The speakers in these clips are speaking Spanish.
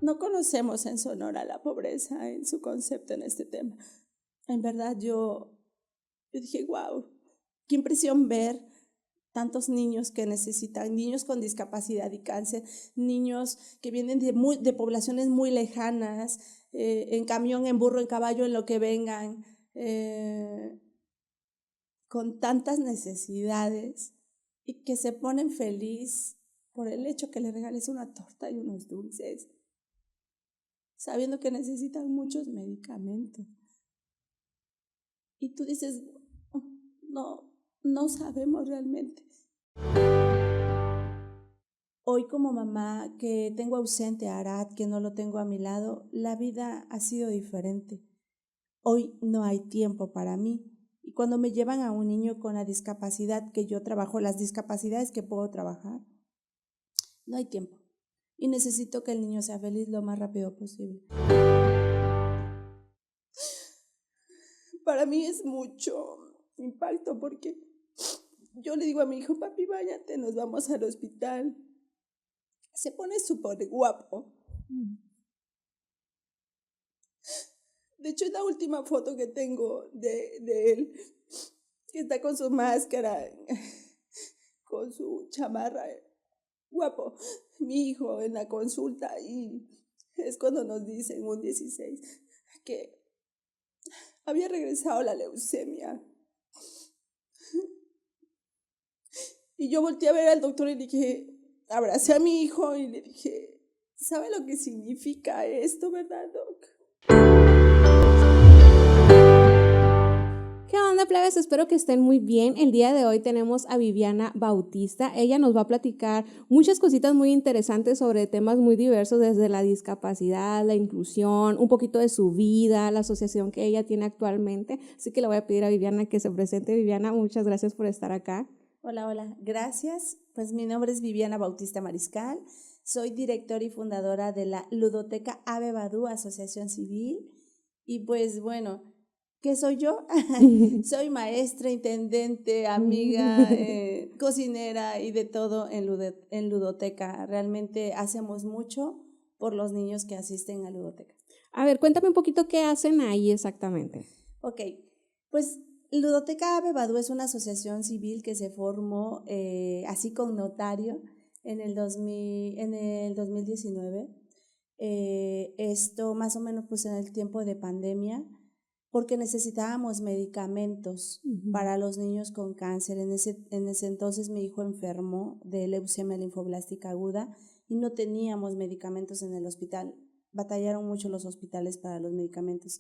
no conocemos en Sonora la pobreza en su concepto en este tema. En verdad yo dije, wow, qué impresión ver tantos niños que necesitan, niños con discapacidad y cáncer, niños que vienen de poblaciones muy lejanas, en camión, en burro, en caballo, en lo que vengan, con tantas necesidades y que se ponen feliz por el hecho que le regales una torta y unos dulces, sabiendo que necesitan muchos medicamentos. Y tú dices, no sabemos realmente. Hoy como mamá que tengo ausente a Arad, que no lo tengo a mi lado, la vida ha sido diferente. Hoy no hay tiempo para mí. Y cuando me llevan a un niño con la discapacidad que yo trabajo, las discapacidades que puedo trabajar, no hay tiempo. Y necesito que el niño sea feliz lo más rápido posible. Para mí es mucho impacto porque yo le digo a mi hijo, papi, váyate, nos vamos al hospital. Se pone súper guapo. De hecho, es la última foto que tengo de él, que está con su máscara, con su chamarra, guapo. Mi hijo en la consulta, y es cuando nos dicen un 16 que había regresado la leucemia. Y yo volteé a ver al doctor y le dije, abracé a mi hijo y le dije, ¿sabe lo que significa esto, verdad, Doc? ¿Qué onda, plebes? Espero que estén muy bien. El día de hoy tenemos a Viviana Bautista. Ella nos va a platicar muchas cositas muy interesantes sobre temas muy diversos, desde la discapacidad, la inclusión, un poquito de su vida, la asociación que ella tiene actualmente. Así que le voy a pedir a Viviana que se presente. Viviana, muchas gracias por estar acá. Hola, gracias. Pues mi nombre es Viviana Bautista Mariscal. Soy directora y fundadora de la Ludoteca Ave Badú, Asociación Civil. Y pues bueno, ¿qué soy yo? Soy maestra, intendente, amiga, cocinera y de todo en Ludoteca. Realmente hacemos mucho por los niños que asisten a Ludoteca. A ver, cuéntame un poquito qué hacen ahí exactamente. Ok, pues Ludoteca Ave Badú es una asociación civil que se formó así con notario en el 2019. Esto más o menos pues en el tiempo de pandemia, porque necesitábamos medicamentos para los niños con cáncer. En ese entonces mi hijo enfermó de leucemia linfoblástica aguda y no teníamos medicamentos en el hospital. Batallaron mucho los hospitales para los medicamentos.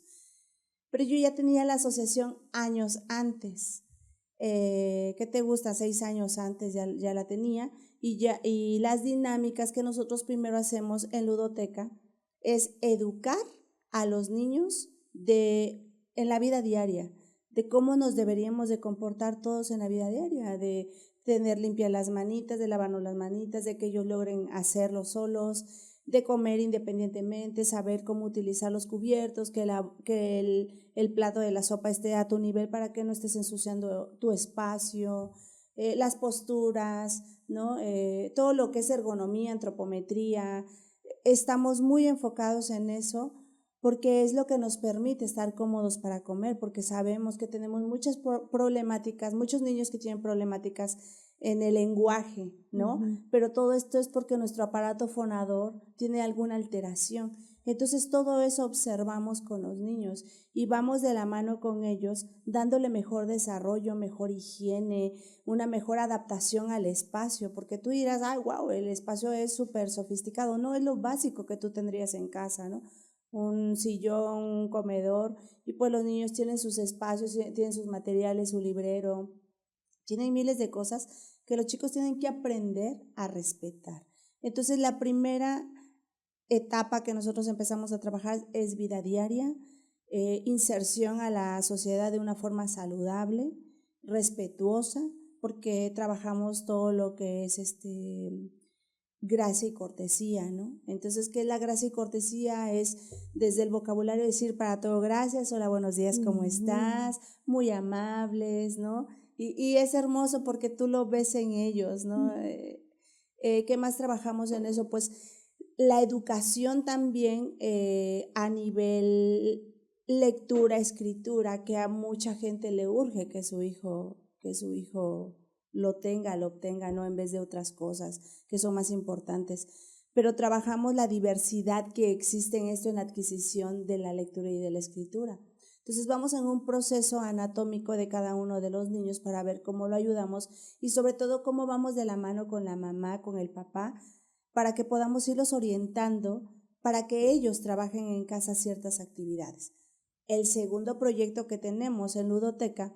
Pero yo ya tenía la asociación años antes. ¿Qué te gusta? 6 años antes ya la tenía. Y las dinámicas que nosotros primero hacemos en Ludoteca es educar a los niños en la vida diaria, de cómo nos deberíamos de comportar todos en la vida diaria, de tener limpias las manitas, de lavarnos las manitas, de que ellos logren hacerlo solos, de comer independientemente, saber cómo utilizar los cubiertos, que el plato de la sopa esté a tu nivel para que no estés ensuciando tu espacio, las posturas, ¿no? Todo lo que es ergonomía, antropometría. Estamos muy enfocados en eso porque es lo que nos permite estar cómodos para comer, porque sabemos que tenemos muchas problemáticas, muchos niños que tienen problemáticas en el lenguaje, ¿no? Pero todo esto es porque nuestro aparato fonador tiene alguna alteración. Entonces todo eso observamos con los niños y vamos de la mano con ellos, dándole mejor desarrollo, mejor higiene, una mejor adaptación al espacio, porque tú dirás, ay, wow, el espacio es súper sofisticado. No, es lo básico que tú tendrías en casa, ¿no? Un sillón, un comedor, y pues los niños tienen sus espacios, tienen sus materiales, su librero, tienen miles de cosas que los chicos tienen que aprender a respetar. Entonces la primera etapa que nosotros empezamos a trabajar es vida diaria, inserción a la sociedad de una forma saludable, respetuosa, porque trabajamos todo lo que es gracia y cortesía, ¿no? Entonces, ¿qué es la gracia y cortesía? Es desde el vocabulario decir para todo gracias, hola, buenos días, ¿cómo estás? Muy amables, ¿no? Y es hermoso porque tú lo ves en ellos, ¿no? ¿Qué más trabajamos en eso? Pues la educación también a nivel lectura, escritura, que a mucha gente le urge que su hijo lo obtenga, ¿no? En vez de otras cosas que son más importantes. Pero trabajamos la diversidad que existe en esto en la adquisición de la lectura y de la escritura. Entonces vamos en un proceso anatómico de cada uno de los niños para ver cómo lo ayudamos y sobre todo cómo vamos de la mano con la mamá, con el papá, para que podamos irlos orientando para que ellos trabajen en casa ciertas actividades. El segundo proyecto que tenemos en Ludoteca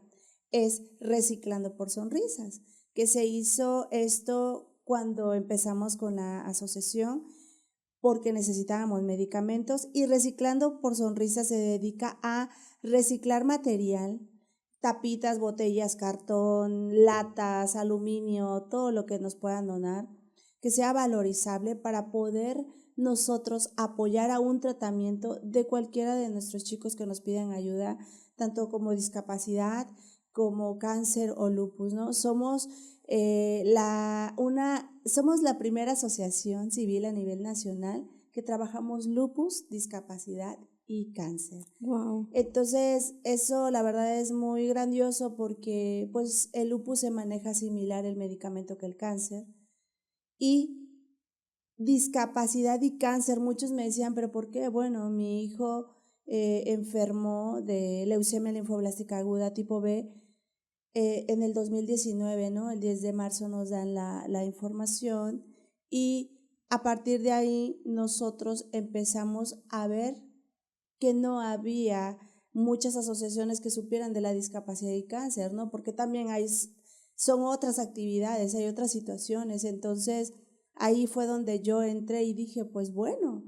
es Reciclando por Sonrisas, que se hizo esto cuando empezamos con la asociación porque necesitábamos medicamentos y Reciclando por Sonrisas se dedica a reciclar material, tapitas, botellas, cartón, latas, aluminio, todo lo que nos puedan donar, que sea valorizable para poder nosotros apoyar a un tratamiento de cualquiera de nuestros chicos que nos piden ayuda, tanto como discapacidad, como cáncer o lupus, ¿no? Somos somos la primera asociación civil a nivel nacional que trabajamos lupus, discapacidad y cáncer. Wow. Entonces, eso la verdad es muy grandioso porque pues el lupus se maneja similar el medicamento que el cáncer y discapacidad y cáncer, muchos me decían, ¿pero por qué? Bueno, mi hijo enfermó de leucemia linfoblástica aguda tipo B en el 2019, ¿no? El 10 de marzo nos dan la información y a partir de ahí nosotros empezamos a ver que no había muchas asociaciones que supieran de la discapacidad y cáncer, ¿no? Porque también son otras actividades, hay otras situaciones. Entonces, ahí fue donde yo entré y dije, pues bueno,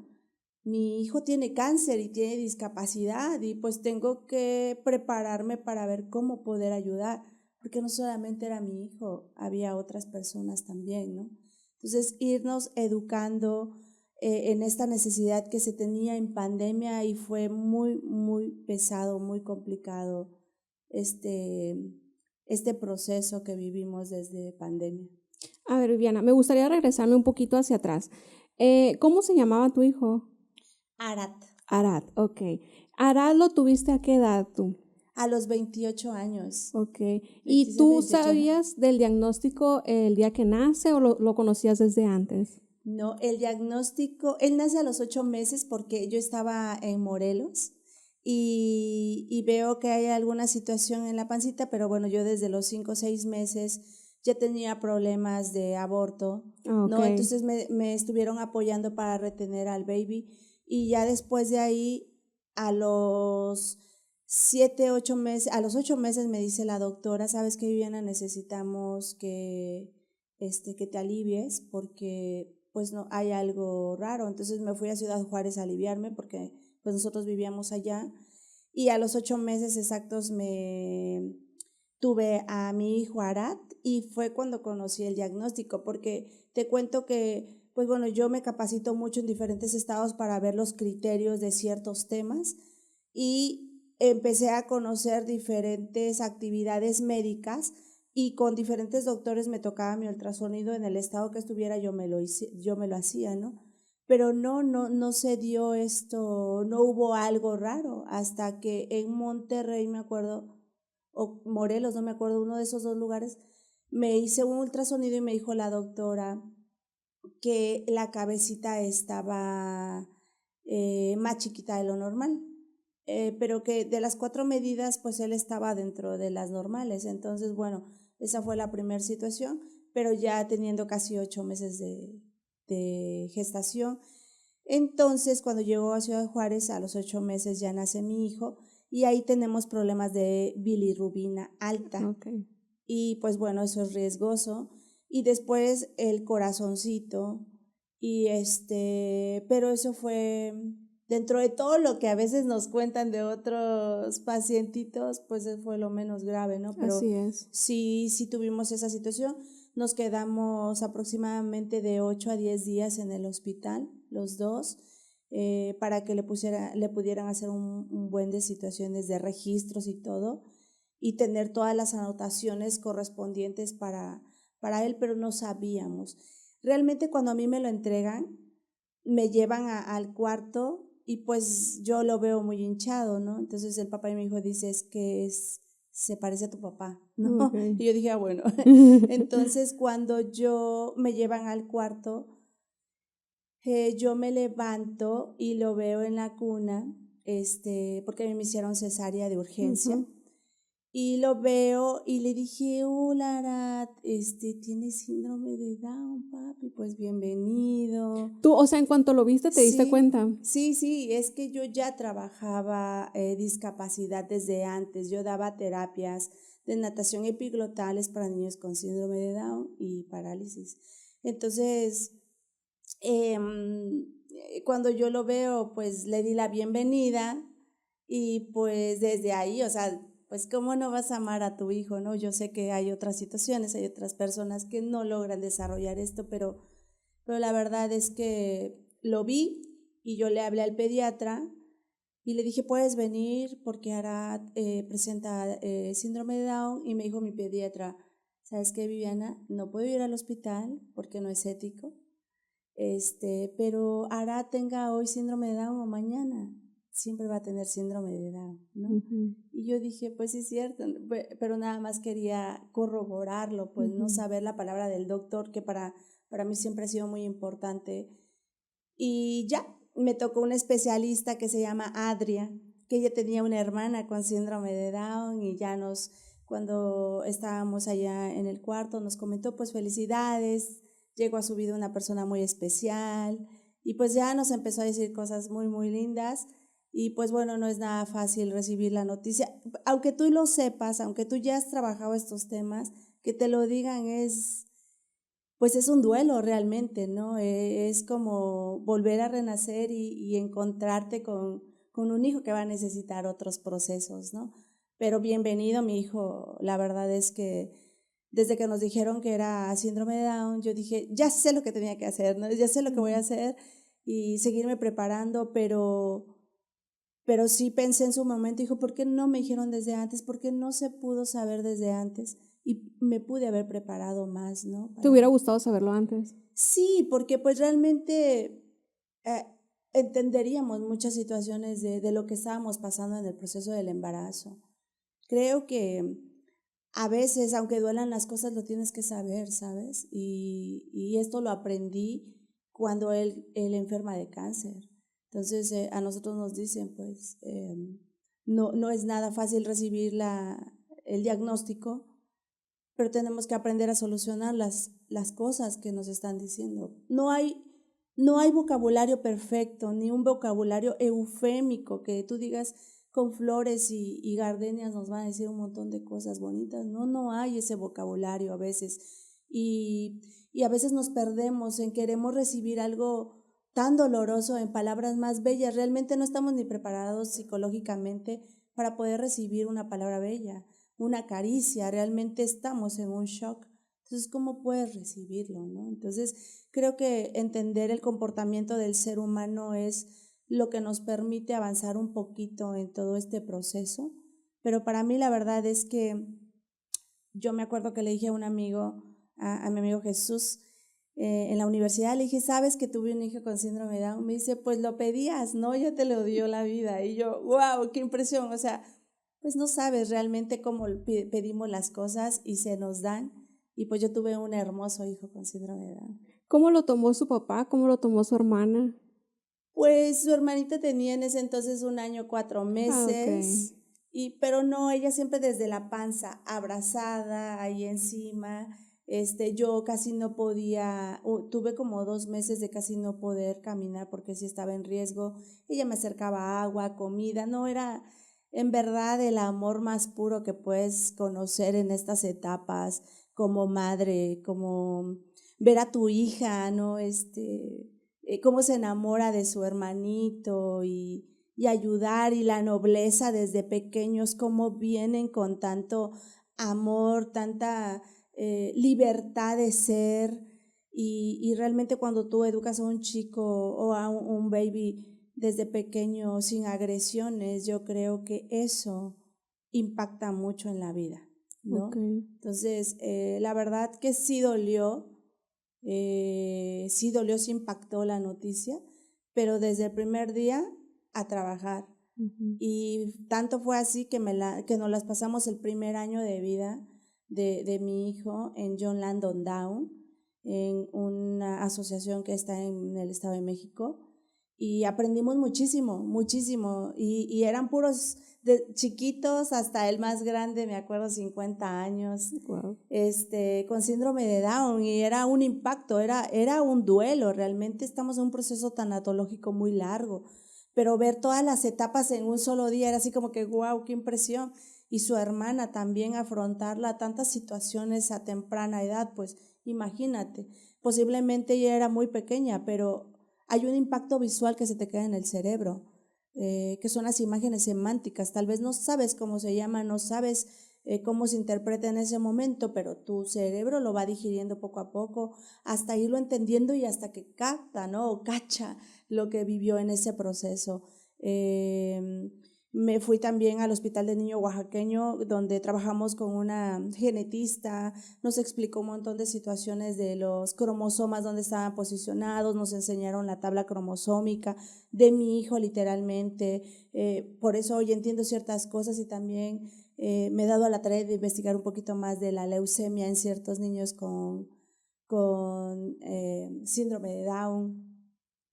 mi hijo tiene cáncer y tiene discapacidad y pues tengo que prepararme para ver cómo poder ayudar, porque no solamente era mi hijo, había otras personas también, ¿no? Entonces, irnos educando en esta necesidad que se tenía en pandemia y fue muy, muy pesado, muy complicado este proceso que vivimos desde pandemia. A ver, Viviana, me gustaría regresarme un poquito hacia atrás. ¿Cómo se llamaba tu hijo? Arat. Arad, ok. ¿Arad lo tuviste a qué edad tú? A los 28 años. Ok. ¿Y 27, tú 28 años. sabías del diagnóstico el día que nace o lo conocías desde antes? No, el diagnóstico, él nace a los 8 meses porque yo estaba en Morelos y veo que hay alguna situación en la pancita, pero bueno, yo desde los 5 o 6 meses ya tenía problemas de aborto, ¿no? Ok. Entonces me estuvieron apoyando para retener al baby y ya después de ahí, a los 7, 8 meses, a los 8 meses me dice la doctora, ¿sabes qué, Viviana? Necesitamos que te alivies porque pues no hay algo raro. Entonces me fui a Ciudad Juárez a aliviarme porque pues nosotros vivíamos allá y a los 8 meses exactos me tuve a mi hijo Arat y fue cuando conocí el diagnóstico, porque te cuento que pues bueno, yo me capacito mucho en diferentes estados para ver los criterios de ciertos temas y empecé a conocer diferentes actividades médicas y con diferentes doctores me tocaba mi ultrasonido en el estado que estuviera, yo me lo hacía, ¿no? Pero no se dio esto, no hubo algo raro hasta que en Monterrey, me acuerdo, o Morelos, no me acuerdo, uno de esos dos lugares, me hice un ultrasonido y me dijo la doctora que la cabecita estaba más chiquita de lo normal. Pero que de las 4 medidas, pues él estaba dentro de las normales. Entonces, bueno, esa fue la primera situación, pero ya teniendo casi 8 meses de gestación. Entonces, cuando llegó a Ciudad Juárez, a los 8 meses ya nace mi hijo y ahí tenemos problemas de bilirrubina alta. Okay. Y pues bueno, eso es riesgoso. Y después el corazoncito y pero eso fue dentro de todo lo que a veces nos cuentan de otros pacientitos, pues fue lo menos grave, ¿no? Pero Así es. sí tuvimos esa situación. Nos quedamos aproximadamente de 8 a 10 días en el hospital, los dos, para que le pudieran hacer un buen de situaciones de registros y todo, y tener todas las anotaciones correspondientes para él, pero no sabíamos. Realmente cuando a mí me lo entregan, me llevan al cuarto y pues yo lo veo muy hinchado, ¿no? Entonces el papá de mi hijo dice, se parece a tu papá, ¿no? Okay. Y yo dije, bueno. Entonces cuando me llevan al cuarto, yo me levanto y lo veo en la cuna, porque a mí me hicieron cesárea de urgencia. Ujú. Y lo veo y le dije, hola, Arat, tiene síndrome de Down, papi, pues bienvenido. Tú, o sea, en cuanto lo viste, ¿te diste Sí, cuenta? sí, es que yo ya trabajaba discapacidad desde antes. Yo daba terapias de natación epiglotales para niños con síndrome de Down y parálisis. Entonces, cuando yo lo veo, pues le di la bienvenida y pues desde ahí, o sea, pues cómo no vas a amar a tu hijo, ¿no? Yo sé que hay otras situaciones, hay otras personas que no logran desarrollar esto, pero la verdad es que lo vi y yo le hablé al pediatra y le dije, puedes venir porque Arad presenta síndrome de Down, y me dijo mi pediatra, ¿sabes qué, Viviana? No puedo ir al hospital porque no es ético, pero Arad tenga hoy síndrome de Down o mañana, siempre va a tener síndrome de Down, ¿no? Ujú. Y yo dije, pues sí es cierto, pero nada más quería corroborarlo, pues no Ujú. saber la palabra del doctor, que para mí siempre ha sido muy importante. Y ya, me tocó una especialista que se llama Adria, que ella tenía una hermana con síndrome de Down y cuando estábamos allá en el cuarto, nos comentó, pues felicidades, llegó a su vida una persona muy especial y pues ya nos empezó a decir cosas muy, muy lindas. Y pues bueno, no es nada fácil recibir la noticia, aunque tú lo sepas, aunque tú ya has trabajado estos temas, que te lo digan pues es un duelo realmente, ¿no? Es como volver a renacer y encontrarte con un hijo que va a necesitar otros procesos, ¿no? Pero bienvenido mi hijo, la verdad es que desde que nos dijeron que era síndrome de Down, yo dije, ya sé lo que tenía que hacer, ¿no? Ya sé lo que voy a hacer y seguirme preparando, pero sí pensé en su momento, dijo, ¿por qué no me dijeron desde antes? ¿Por qué no se pudo saber desde antes? Y me pude haber preparado más, ¿no? ¿Te hubiera gustado saberlo antes? Sí, porque pues realmente eh, entenderíamos muchas situaciones de lo que estábamos pasando en el proceso del embarazo. Creo que a veces, aunque duelan las cosas, lo tienes que saber, ¿sabes? Y esto lo aprendí cuando él enferma de cáncer. Entonces, a nosotros nos dicen, pues, no es nada fácil recibir el diagnóstico, pero tenemos que aprender a solucionar las cosas que nos están diciendo. No hay vocabulario perfecto, ni un vocabulario eufémico que tú digas con flores y gardenias nos van a decir un montón de cosas bonitas. No hay ese vocabulario a veces. Y a veces nos perdemos en queremos recibir algo tan doloroso en palabras más bellas. Realmente no estamos ni preparados psicológicamente para poder recibir una palabra bella, una caricia, realmente estamos en un shock. Entonces, ¿cómo puedes recibirlo, no? Entonces, creo que entender el comportamiento del ser humano es lo que nos permite avanzar un poquito en todo este proceso. Pero para mí la verdad es que yo me acuerdo que le dije a un amigo, a mi amigo Jesús, en la universidad, le dije, ¿sabes que tuve un hijo con síndrome de Down? Me dice, pues lo pedías, ¿no? Ya te lo dio la vida. Y yo, wow, qué impresión. O sea, pues no sabes realmente cómo pedimos las cosas y se nos dan. Y pues yo tuve un hermoso hijo con síndrome de Down. ¿Cómo lo tomó su papá? ¿Cómo lo tomó su hermana? Pues su hermanita tenía en ese entonces 1 año, 4 meses, Ok. pero no, ella siempre desde la panza, abrazada, ahí encima. Yo casi no podía, tuve como 2 meses de casi no poder caminar porque sí estaba en riesgo. Ella me acercaba agua, comida, no era en verdad el amor más puro que puedes conocer en estas etapas como madre, como ver a tu hija, ¿no? Cómo se enamora de su hermanito y ayudar y la nobleza desde pequeños, cómo vienen con tanto amor, tanta libertad de ser y realmente cuando tú educas a un chico o a un baby desde pequeño sin agresiones, yo creo que eso impacta mucho en la vida, Ok. ¿no? Entonces, la verdad que sí dolió, sí impactó la noticia, pero desde el primer día a trabajar. Y tanto fue así que nos las pasamos el primer año de vida de mi hijo en John Landon Down, en una asociación que está en el Estado de México, y aprendimos muchísimo, muchísimo, y eran puros de chiquitos hasta el más grande, me acuerdo, 50 años, Wow. con síndrome de Down, y era un impacto, era un duelo. Realmente estamos en un proceso tanatológico muy largo, pero ver todas las etapas en un solo día era así como que wow, qué impresión. Y su hermana también afrontarla, tantas situaciones a temprana edad, pues imagínate, posiblemente ella era muy pequeña, pero hay un impacto visual que se te queda en el cerebro, que son las imágenes semánticas. Tal vez no sabes cómo se llama, no sabes cómo se interpreta en ese momento, pero tu cerebro lo va digiriendo poco a poco hasta irlo entendiendo y hasta que capta, ¿no? O cacha lo que vivió en ese proceso. Me fui también al Hospital del Niño Oaxaqueño, donde trabajamos con una genetista, nos explicó un montón de situaciones de los cromosomas, dónde estaban posicionados, nos enseñaron la tabla cromosómica de mi hijo literalmente, por eso hoy entiendo ciertas cosas y también me he dado a la tarea de investigar un poquito más de la leucemia en ciertos niños con síndrome de Down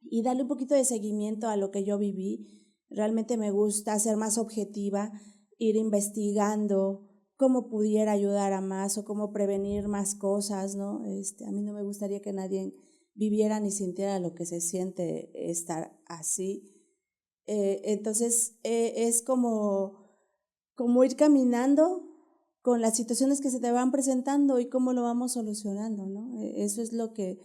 y darle un poquito de seguimiento a lo que yo viví. Realmente me gusta ser más objetiva, ir investigando cómo pudiera ayudar a más o cómo prevenir más cosas, ¿no? A mí no me gustaría que nadie viviera ni sintiera lo que se siente estar así. Entonces, es como ir caminando con las situaciones que se te van presentando y cómo lo vamos solucionando, ¿no? Eso es lo que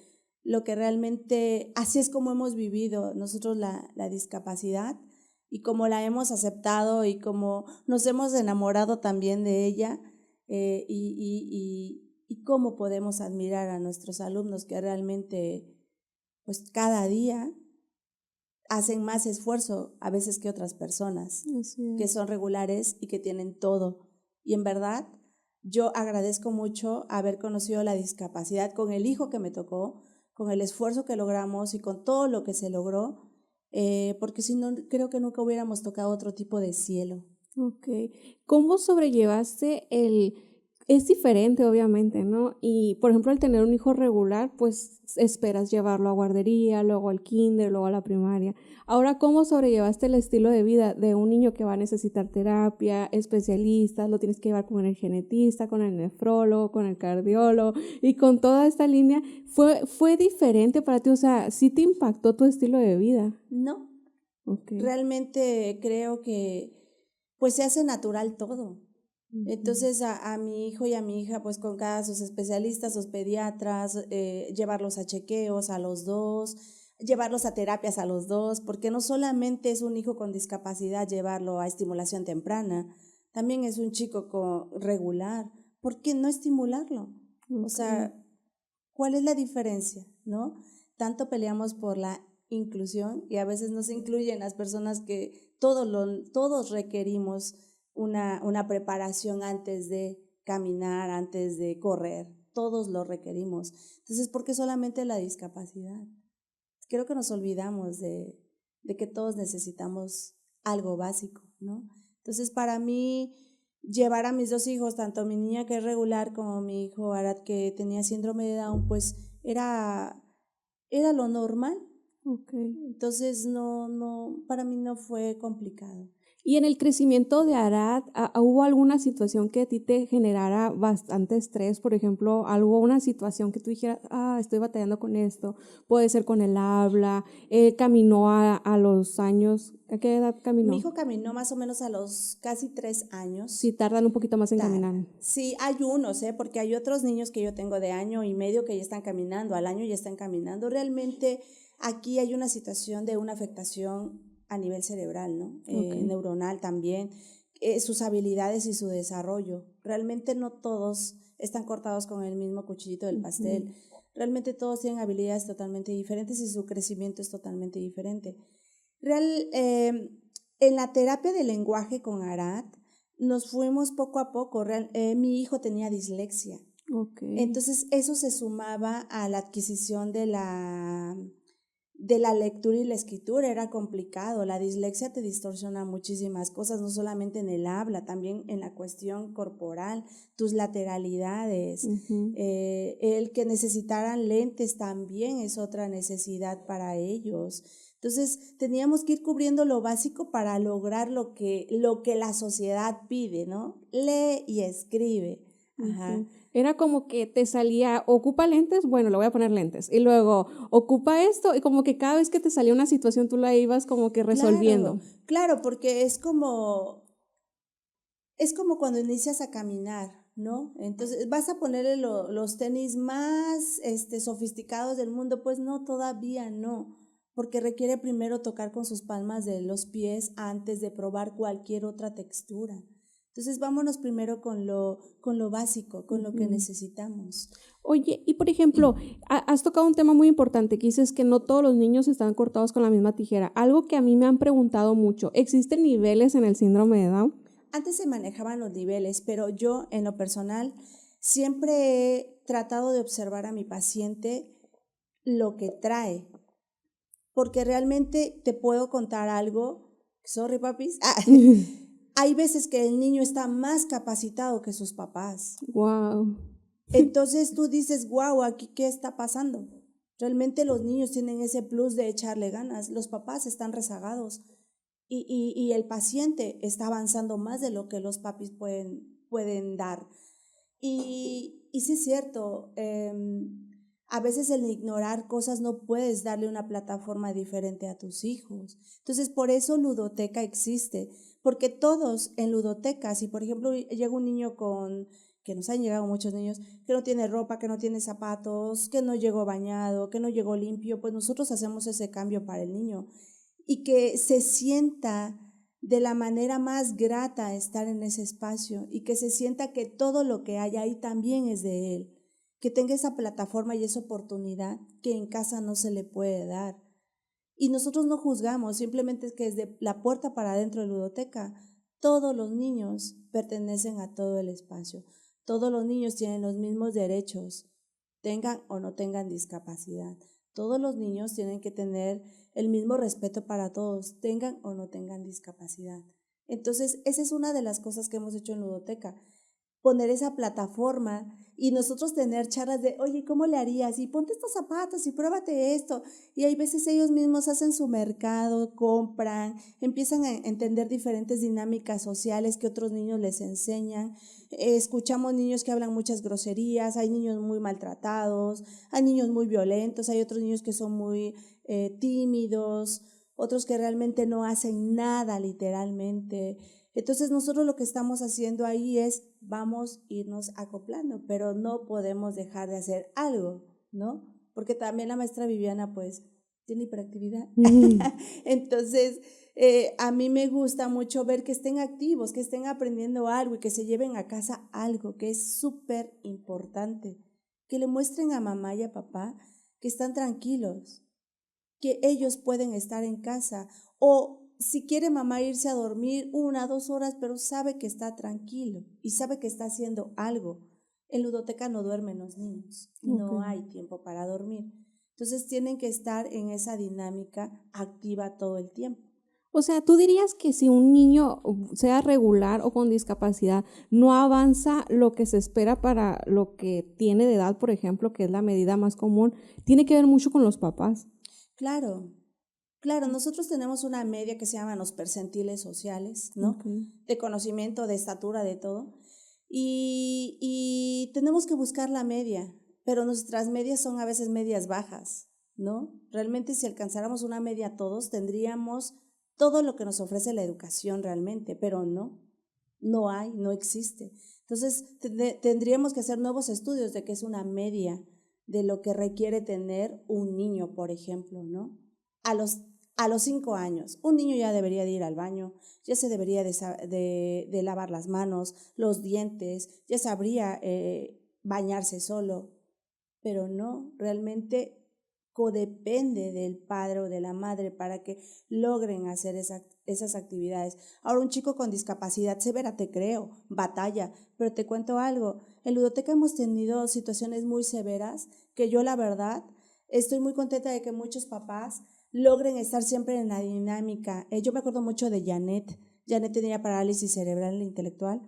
realmente, así es como hemos vivido nosotros la discapacidad y como la hemos aceptado y como nos hemos enamorado también de ella, y cómo podemos admirar a nuestros alumnos que realmente, pues cada día hacen más esfuerzo a veces que otras personas que son regulares y que tienen todo. Y en verdad, yo agradezco mucho haber conocido la discapacidad con el hijo que me tocó, con el esfuerzo que logramos y con todo lo que se logró, porque si no, creo que nunca hubiéramos tocado otro tipo de cielo. Ok. ¿Cómo sobrellevaste es diferente, obviamente, ¿no? Y, por ejemplo, al tener un hijo regular, pues esperas llevarlo a guardería, luego al kinder, luego a la primaria. Ahora, ¿cómo sobrellevaste el estilo de vida de un niño que va a necesitar terapia, especialistas, lo tienes que llevar con el genetista, con el nefrólogo, con el cardiólogo y con toda esta línea? ¿Fue diferente para ti? O sea, ¿sí te impactó tu estilo de vida? No, Okay. realmente creo que pues se hace natural todo. Entonces a mi hijo y a mi hija, pues con cada sus especialistas, sus pediatras, llevarlos a chequeos a los dos, llevarlos a terapias a los dos, porque no solamente es un hijo con discapacidad llevarlo a estimulación temprana, también es un chico regular. ¿Por qué no estimularlo? Okay. O sea, ¿cuál es la diferencia? ¿No? Tanto peleamos por la inclusión y a veces no se incluyen las personas que todos requerimos una preparación antes de caminar, antes de correr, todos lo requerimos. Entonces, ¿por qué solamente la discapacidad? Creo que nos olvidamos de que todos necesitamos algo básico, ¿no? Entonces, para mí, llevar a mis dos hijos, tanto mi niña que es regular como mi hijo Arad que tenía síndrome de Down, pues era lo normal. Okay. Entonces, no, para mí no fue complicado. Y en el crecimiento de Arad, ¿hubo alguna situación que a ti te generara bastante estrés? Por ejemplo, una situación que tú dijeras, estoy batallando con esto. Puede ser con el habla. Caminó a los años. ¿A qué edad caminó? Mi hijo caminó más o menos a los casi 3 años. Sí, tardan un poquito más en caminar. Sí, hay unos, porque hay otros niños que yo tengo de año y medio que ya están caminando, al año ya están caminando. Realmente aquí hay una situación de una afectación a nivel cerebral, ¿no? Okay. Neuronal también, sus habilidades y su desarrollo. Realmente no todos están cortados con el mismo cuchillito del pastel. Realmente todos tienen habilidades totalmente diferentes y su crecimiento es totalmente diferente. En la terapia de lenguaje con Arad, nos fuimos poco a poco. Mi hijo tenía dislexia. Okay. Entonces eso se sumaba a la adquisición de de la lectura y la escritura, era complicado. La dislexia te distorsiona muchísimas cosas, no solamente en el habla, también en la cuestión corporal, tus lateralidades. El que necesitaran lentes también es otra necesidad para ellos. Entonces teníamos que ir cubriendo lo básico para lograr lo que la sociedad pide, ¿no? Lee y escribe. Ajá. Era como que te salía, ocupa lentes, bueno, le voy a poner lentes. Y luego, ocupa esto, y como que cada vez que te salía una situación, tú la ibas como que resolviendo. Claro, porque es como cuando inicias a caminar, ¿no? Entonces, ¿vas a ponerle los tenis más sofisticados del mundo? Pues no, todavía no, porque requiere primero tocar con sus palmas de los pies antes de probar cualquier otra textura. Entonces, vámonos primero con lo básico, con lo que necesitamos. Oye, y por ejemplo, has tocado un tema muy importante, que dices que no todos los niños están cortados con la misma tijera. Algo que a mí me han preguntado mucho, ¿existen niveles en el síndrome de Down? Antes se manejaban los niveles, pero yo en lo personal siempre he tratado de observar a mi paciente lo que trae, porque realmente te puedo contar algo, sorry papis, hay veces que el niño está más capacitado que sus papás. Wow. Entonces tú dices, wow, aquí qué está pasando. Realmente los niños tienen ese plus de echarle ganas, los papás están rezagados y el paciente está avanzando más de lo que los papis pueden dar. Y sí es cierto, a veces el ignorar cosas no puedes darle una plataforma diferente a tus hijos. Entonces, por eso Ludoteca existe, porque todos en Ludoteca, si por ejemplo llega un niño que nos han llegado muchos niños, que no tiene ropa, que no tiene zapatos, que no llegó bañado, que no llegó limpio, pues nosotros hacemos ese cambio para el niño y que se sienta de la manera más grata estar en ese espacio y que se sienta que todo lo que hay ahí también es de él, que tenga esa plataforma y esa oportunidad que en casa no se le puede dar. Y nosotros no juzgamos, simplemente es que desde la puerta para adentro de Ludoteca, todos los niños pertenecen a todo el espacio, todos los niños tienen los mismos derechos, tengan o no tengan discapacidad. Todos los niños tienen que tener el mismo respeto para todos, tengan o no tengan discapacidad. Entonces, esa es una de las cosas que hemos hecho en Ludoteca, poner esa plataforma y nosotros tener charlas de, oye, ¿cómo le harías? Y ponte estos zapatos y pruébate esto. Y hay veces ellos mismos hacen su mercado, compran, empiezan a entender diferentes dinámicas sociales que otros niños les enseñan. Escuchamos niños que hablan muchas groserías, hay niños muy maltratados, hay niños muy violentos, hay otros niños que son muy tímidos, otros que realmente no hacen nada literalmente. Entonces nosotros lo que estamos haciendo ahí es vamos a irnos acoplando, pero no podemos dejar de hacer algo, ¿no? Porque también la maestra Viviana pues tiene hiperactividad. Entonces a mí me gusta mucho ver que estén activos, que estén aprendiendo algo y que se lleven a casa algo que es súper importante, que le muestren a mamá y a papá que están tranquilos, que ellos pueden estar en casa o si quiere mamá irse a dormir 1 o 2 horas, pero sabe que está tranquilo y sabe que está haciendo algo. En Ludoteca no duermen los niños, no hay tiempo para dormir. Entonces tienen que estar en esa dinámica activa todo el tiempo. O sea, ¿tú dirías que si un niño, sea regular o con discapacidad, no avanza lo que se espera para lo que tiene de edad, por ejemplo, que es la medida más común, tiene que ver mucho con los papás? Claro, nosotros tenemos una media que se llaman los percentiles sociales, ¿no? De conocimiento, de estatura, de todo. Y tenemos que buscar la media, pero nuestras medias son a veces medias bajas, ¿no? Realmente si alcanzáramos una media todos, tendríamos todo lo que nos ofrece la educación realmente, pero no hay, no existe. Entonces tendríamos que hacer nuevos estudios de qué es una media de lo que requiere tener un niño, por ejemplo, ¿no? A los 5 años, un niño ya debería de ir al baño, ya se debería de lavar las manos, los dientes, ya sabría bañarse solo, pero no, realmente codepende del padre o de la madre para que logren hacer esas actividades. Ahora un chico con discapacidad severa, te creo, batalla, pero te cuento algo, en Ludoteca hemos tenido situaciones muy severas que yo la verdad estoy muy contenta de que muchos papás logren estar siempre en la dinámica. Yo me acuerdo mucho de Janet. Janet tenía parálisis cerebral e intelectual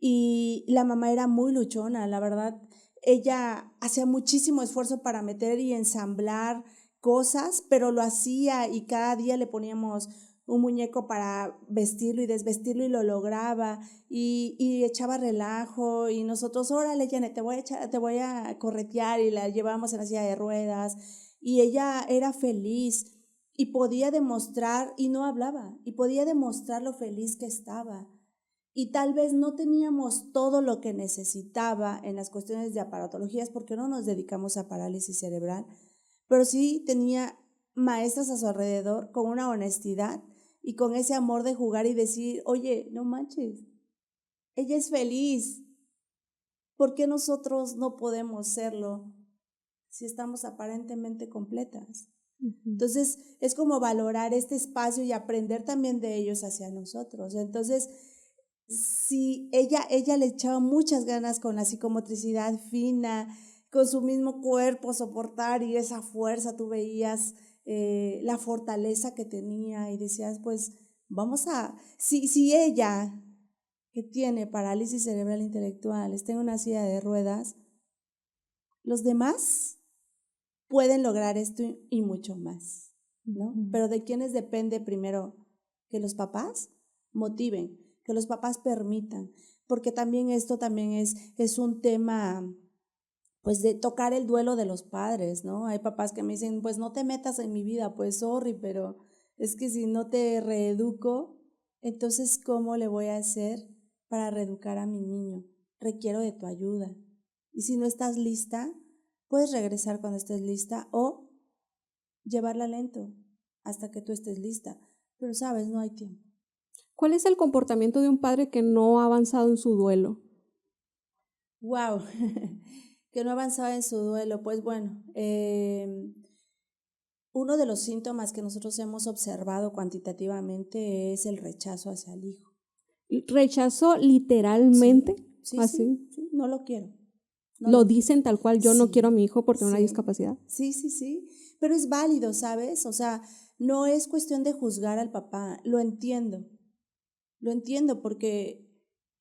y la mamá era muy luchona, la verdad. Ella hacía muchísimo esfuerzo para meter y ensamblar cosas, pero lo hacía y cada día le poníamos un muñeco para vestirlo y desvestirlo y lo lograba y echaba relajo y nosotros, órale, Janet, te voy a corretear y la llevábamos en la silla de ruedas y ella era feliz y podía demostrar, y no hablaba, y podía demostrar lo feliz que estaba. Y tal vez no teníamos todo lo que necesitaba en las cuestiones de aparatologías porque no nos dedicamos a parálisis cerebral, pero sí tenía maestras a su alrededor con una honestidad y con ese amor de jugar y decir, oye, no manches, ella es feliz, ¿por qué nosotros no podemos serlo si estamos aparentemente completas? Entonces, es como valorar este espacio y aprender también de ellos hacia nosotros. Entonces, sí, ella le echaba muchas ganas con la psicomotricidad fina, con su mismo cuerpo, soportar y esa fuerza, tú veías la fortaleza que tenía y decías, pues, si ella, que tiene parálisis cerebral intelectual, está en una silla de ruedas, los demás pueden lograr esto y mucho más, ¿no? Pero ¿de quiénes depende primero? Que los papás motiven, que los papás permitan, porque también esto también es un tema, pues, de tocar el duelo de los padres, ¿no? Hay papás que me dicen, pues, no te metas en mi vida, pues, sorry, pero es que si no te reeduco, entonces, ¿cómo le voy a hacer para reeducar a mi niño? Requiero de tu ayuda. Y si no estás lista, puedes regresar cuando estés lista o llevarla lento hasta que tú estés lista. Pero, sabes, no hay tiempo. ¿Cuál es el comportamiento de un padre que no ha avanzado en su duelo? Wow, que no avanzaba en su duelo. Pues bueno, uno de los síntomas que nosotros hemos observado cuantitativamente es el rechazo hacia el hijo. ¿Rechazó literalmente? Sí, Así. sí, no lo quiero. No Lo lo quiero. dicen tal cual, yo no quiero a mi hijo por tener una sí, discapacidad. sí, pero es válido, ¿sabes? O sea, no es cuestión de juzgar al papá, lo entiendo porque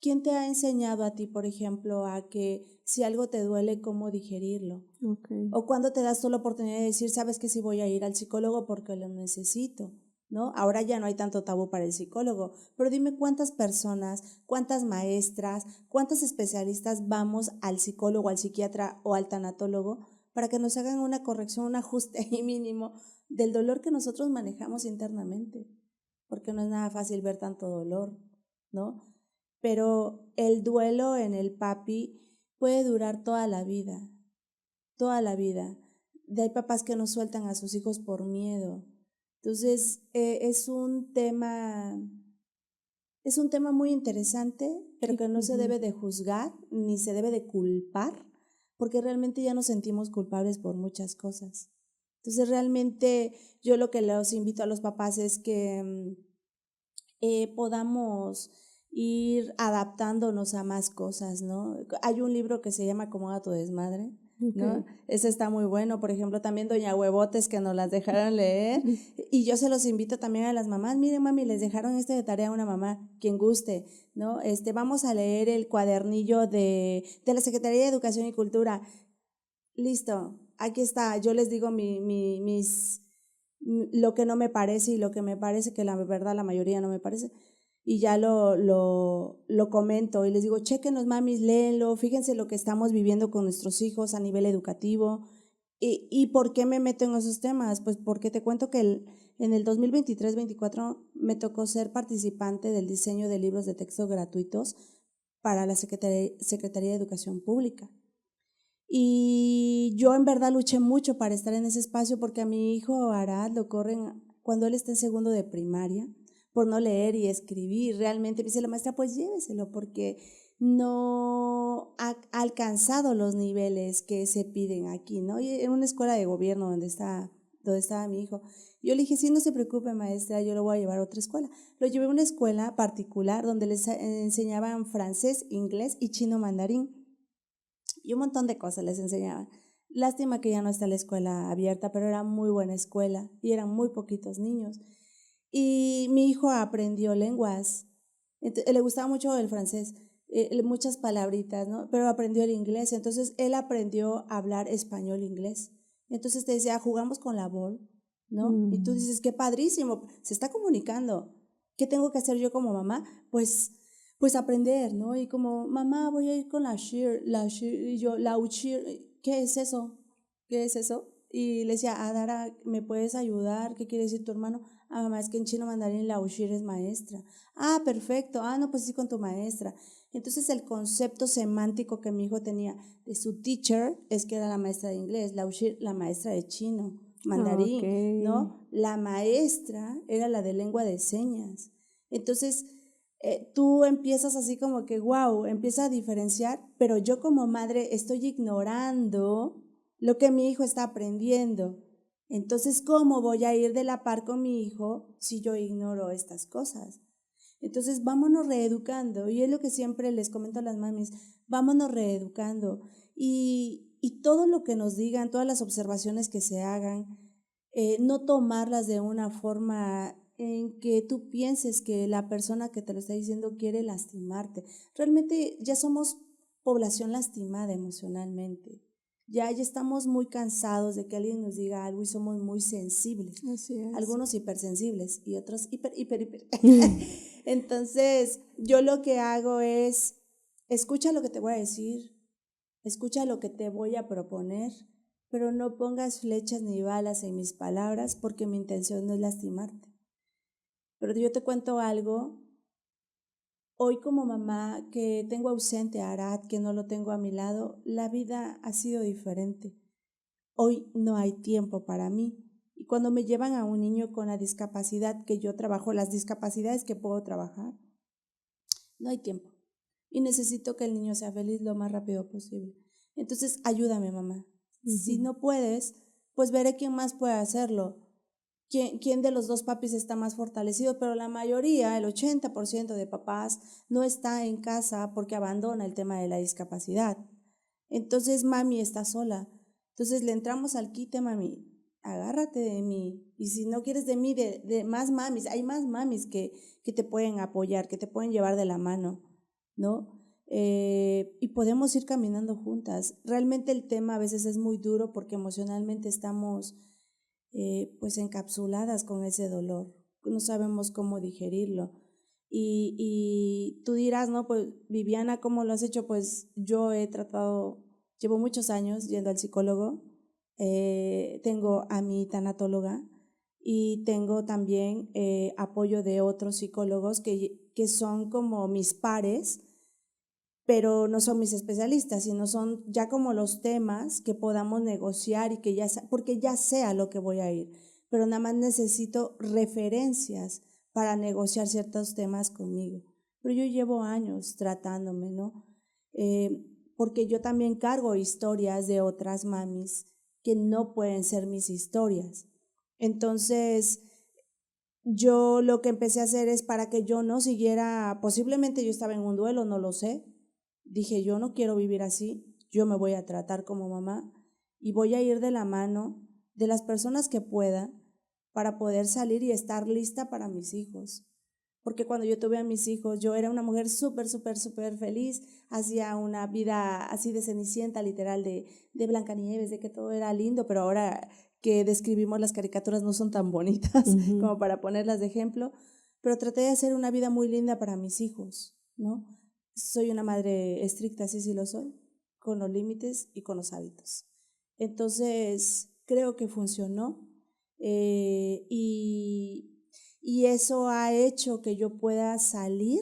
¿quién te ha enseñado a ti, por ejemplo, a que si algo te duele, cómo digerirlo? Okay. O cuando te das tú la oportunidad de decir, sabes que sí voy a ir al psicólogo porque lo necesito, ¿no? Ahora ya no hay tanto tabú para el psicólogo, pero dime cuántas personas, cuántas maestras, cuántos especialistas vamos al psicólogo, al psiquiatra o al tanatólogo para que nos hagan una corrección, un ajuste ahí mínimo del dolor que nosotros manejamos internamente, porque no es nada fácil ver tanto dolor, ¿no? Pero el duelo en el papi puede durar toda la vida. Toda la vida. Hay papás que no sueltan a sus hijos por miedo. Entonces, es un tema muy interesante, pero que no se debe de juzgar ni se debe de culpar, porque realmente ya nos sentimos culpables por muchas cosas. Entonces, realmente yo lo que los invito a los papás es que podamos ir adaptándonos a más cosas, ¿no? Hay un libro que se llama Acomoda tu desmadre, ¿no? Ese está muy bueno. Por ejemplo, también Doña Huevotes, que nos las dejaron leer. Y yo se los invito también a las mamás. Miren, mami, les dejaron este de tarea a una mamá, quien guste, ¿no? Vamos a leer el cuadernillo de la Secretaría de Educación y Cultura. Listo, aquí está. Yo les digo lo que no me parece y lo que me parece que la verdad la mayoría no me parece. Y ya lo comento y les digo, chéquenos mamis, léenlo, fíjense lo que estamos viviendo con nuestros hijos a nivel educativo. ¿Y por qué me meto en esos temas? Pues porque te cuento que en el 2023-24 me tocó ser participante del diseño de libros de texto gratuitos para la Secretaría de Educación Pública. Y yo en verdad luché mucho para estar en ese espacio porque a mi hijo Arad lo corren cuando él está en segundo de primaria por no leer y escribir. Realmente me dice la maestra, pues lléveselo porque no ha alcanzado los niveles que se piden aquí, ¿no? Y en una escuela de gobierno donde estaba mi hijo. Yo le dije, sí, no se preocupe maestra, yo lo voy a llevar a otra escuela. Lo llevé a una escuela particular donde les enseñaban francés, inglés y chino mandarín. Y un montón de cosas les enseñaban. Lástima que ya no está la escuela abierta, pero era muy buena escuela y eran muy poquitos niños. Y mi hijo aprendió lenguas. Le gustaba mucho el francés, muchas palabritas, ¿no? Pero aprendió el inglés. Entonces él aprendió a hablar español e inglés. Entonces te decía, jugamos con la bol, ¿no? Y tú dices, qué padrísimo, se está comunicando. ¿Qué tengo que hacer yo como mamá? Pues aprender, ¿no? Y como, mamá, voy a ir con la Shir, y yo, la Uchir, ¿qué es eso? ¿Qué es eso? Y le decía, Adara, ¿me puedes ayudar? ¿Qué quiere decir tu hermano? Ah, mamá, es que en chino mandarín la Ushir es maestra. Ah, perfecto. Ah, no, pues sí, con tu maestra. Entonces el concepto semántico que mi hijo tenía de su teacher es que era la maestra de inglés, la Ushir, la maestra de chino, mandarín, ¿no? La maestra era la de lengua de señas. Entonces tú empiezas así como que, wow, empieza a diferenciar, pero yo como madre estoy ignorando lo que mi hijo está aprendiendo. Entonces, ¿cómo voy a ir de la par con mi hijo si yo ignoro estas cosas? Entonces, vámonos reeducando. Y es lo que siempre les comento a las mamis, vámonos reeducando. Y todo lo que nos digan, todas las observaciones que se hagan, no tomarlas de una forma en que tú pienses que la persona que te lo está diciendo quiere lastimarte. Realmente ya somos población lastimada emocionalmente. Ya estamos muy cansados de que alguien nos diga algo y somos muy sensibles. Así es. Algunos hipersensibles y otros hiper. Entonces, yo lo que hago es, escucha lo que te voy a decir, escucha lo que te voy a proponer, pero no pongas flechas ni balas en mis palabras porque mi intención no es lastimarte. Pero yo te cuento algo. Hoy como mamá que tengo ausente a Arad, que no lo tengo a mi lado, la vida ha sido diferente. Hoy no hay tiempo para mí. Y cuando me llevan a un niño con la discapacidad que yo trabajo, las discapacidades que puedo trabajar, no hay tiempo. Y necesito que el niño sea feliz lo más rápido posible. Entonces, ayúdame, mamá. Si no puedes, pues veré quién más puede hacerlo. ¿Quién de los dos papis está más fortalecido? Pero la mayoría, el 80% de papás, no está en casa porque abandona el tema de la discapacidad. Entonces, mami está sola. Entonces, le entramos al quite, mami, agárrate de mí. Y si no quieres de mí, de más mamis, hay más mamis que te pueden apoyar, que te pueden llevar de la mano, ¿no? Y podemos ir caminando juntas. Realmente el tema a veces es muy duro porque emocionalmente estamos pues encapsuladas con ese dolor, no sabemos cómo digerirlo. Y tú dirás, no, pues Viviana, ¿cómo lo has hecho? Pues yo he tratado, llevo muchos años yendo al psicólogo, tengo a mi tanatóloga y tengo también apoyo de otros psicólogos que son como mis pares, pero no son mis especialistas, sino son ya como los temas que podamos negociar y que porque ya sé a lo que voy a ir, pero nada más necesito referencias para negociar ciertos temas conmigo. Pero yo llevo años tratándome, ¿no? Porque yo también cargo historias de otras mamis que no pueden ser mis historias. Entonces, yo lo que empecé a hacer es para que yo no siguiera, posiblemente yo estaba en un duelo, no lo sé. Dije, yo no quiero vivir así, yo me voy a tratar como mamá y voy a ir de la mano de las personas que pueda para poder salir y estar lista para mis hijos. Porque cuando yo tuve a mis hijos, yo era una mujer súper feliz, hacía una vida así de Cenicienta, literal, de Blancanieves, de que todo era lindo, pero ahora que describimos las caricaturas no son tan bonitas como para ponerlas de ejemplo, pero traté de hacer una vida muy linda para mis hijos, ¿no? Soy una madre estricta, sí lo soy, con los límites y con los hábitos. Entonces, creo que funcionó y eso ha hecho que yo pueda salir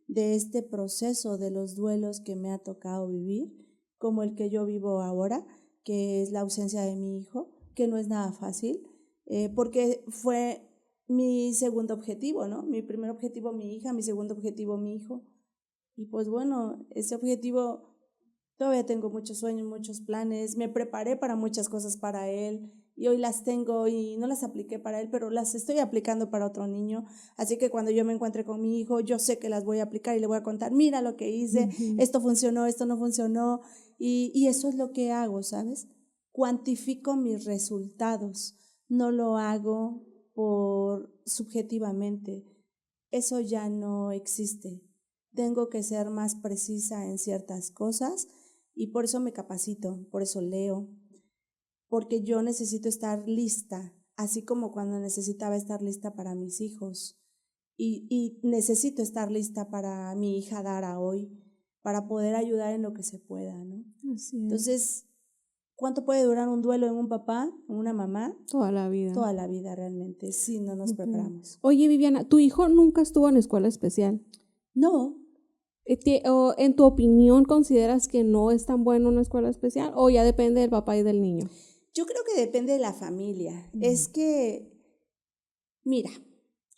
de este proceso de los duelos que me ha tocado vivir, como el que yo vivo ahora, que es la ausencia de mi hijo, que no es nada fácil, porque fue mi segundo objetivo, ¿no? Mi primer objetivo, mi hija, mi segundo objetivo, mi hijo. Y pues bueno, ese objetivo, todavía tengo muchos sueños, muchos planes, me preparé para muchas cosas para él y hoy las tengo y no las apliqué para él, pero las estoy aplicando para otro niño, así que cuando yo me encuentre con mi hijo, yo sé que las voy a aplicar y le voy a contar, mira lo que hice, esto funcionó, esto no funcionó y eso es lo que hago, ¿sabes? cuantifico mis resultados, no lo hago por subjetivamente. Eso ya no existe. Tengo que ser más precisa en ciertas cosas y por eso me capacito, por eso leo, porque yo necesito estar lista, así como cuando necesitaba estar lista para mis hijos y necesito estar lista para mi hija Dara hoy, para poder ayudar en lo que se pueda, ¿no? Así es. Entonces, ¿cuánto puede durar un duelo en un papá, en una mamá? Toda la vida. Toda la vida realmente, si no nos preparamos. Oye, Viviana, ¿tu hijo nunca estuvo en escuela especial? No. ¿O en tu opinión consideras que no es tan bueno una escuela especial o ya depende del papá y del niño? Yo creo que depende de la familia. Es que, mira,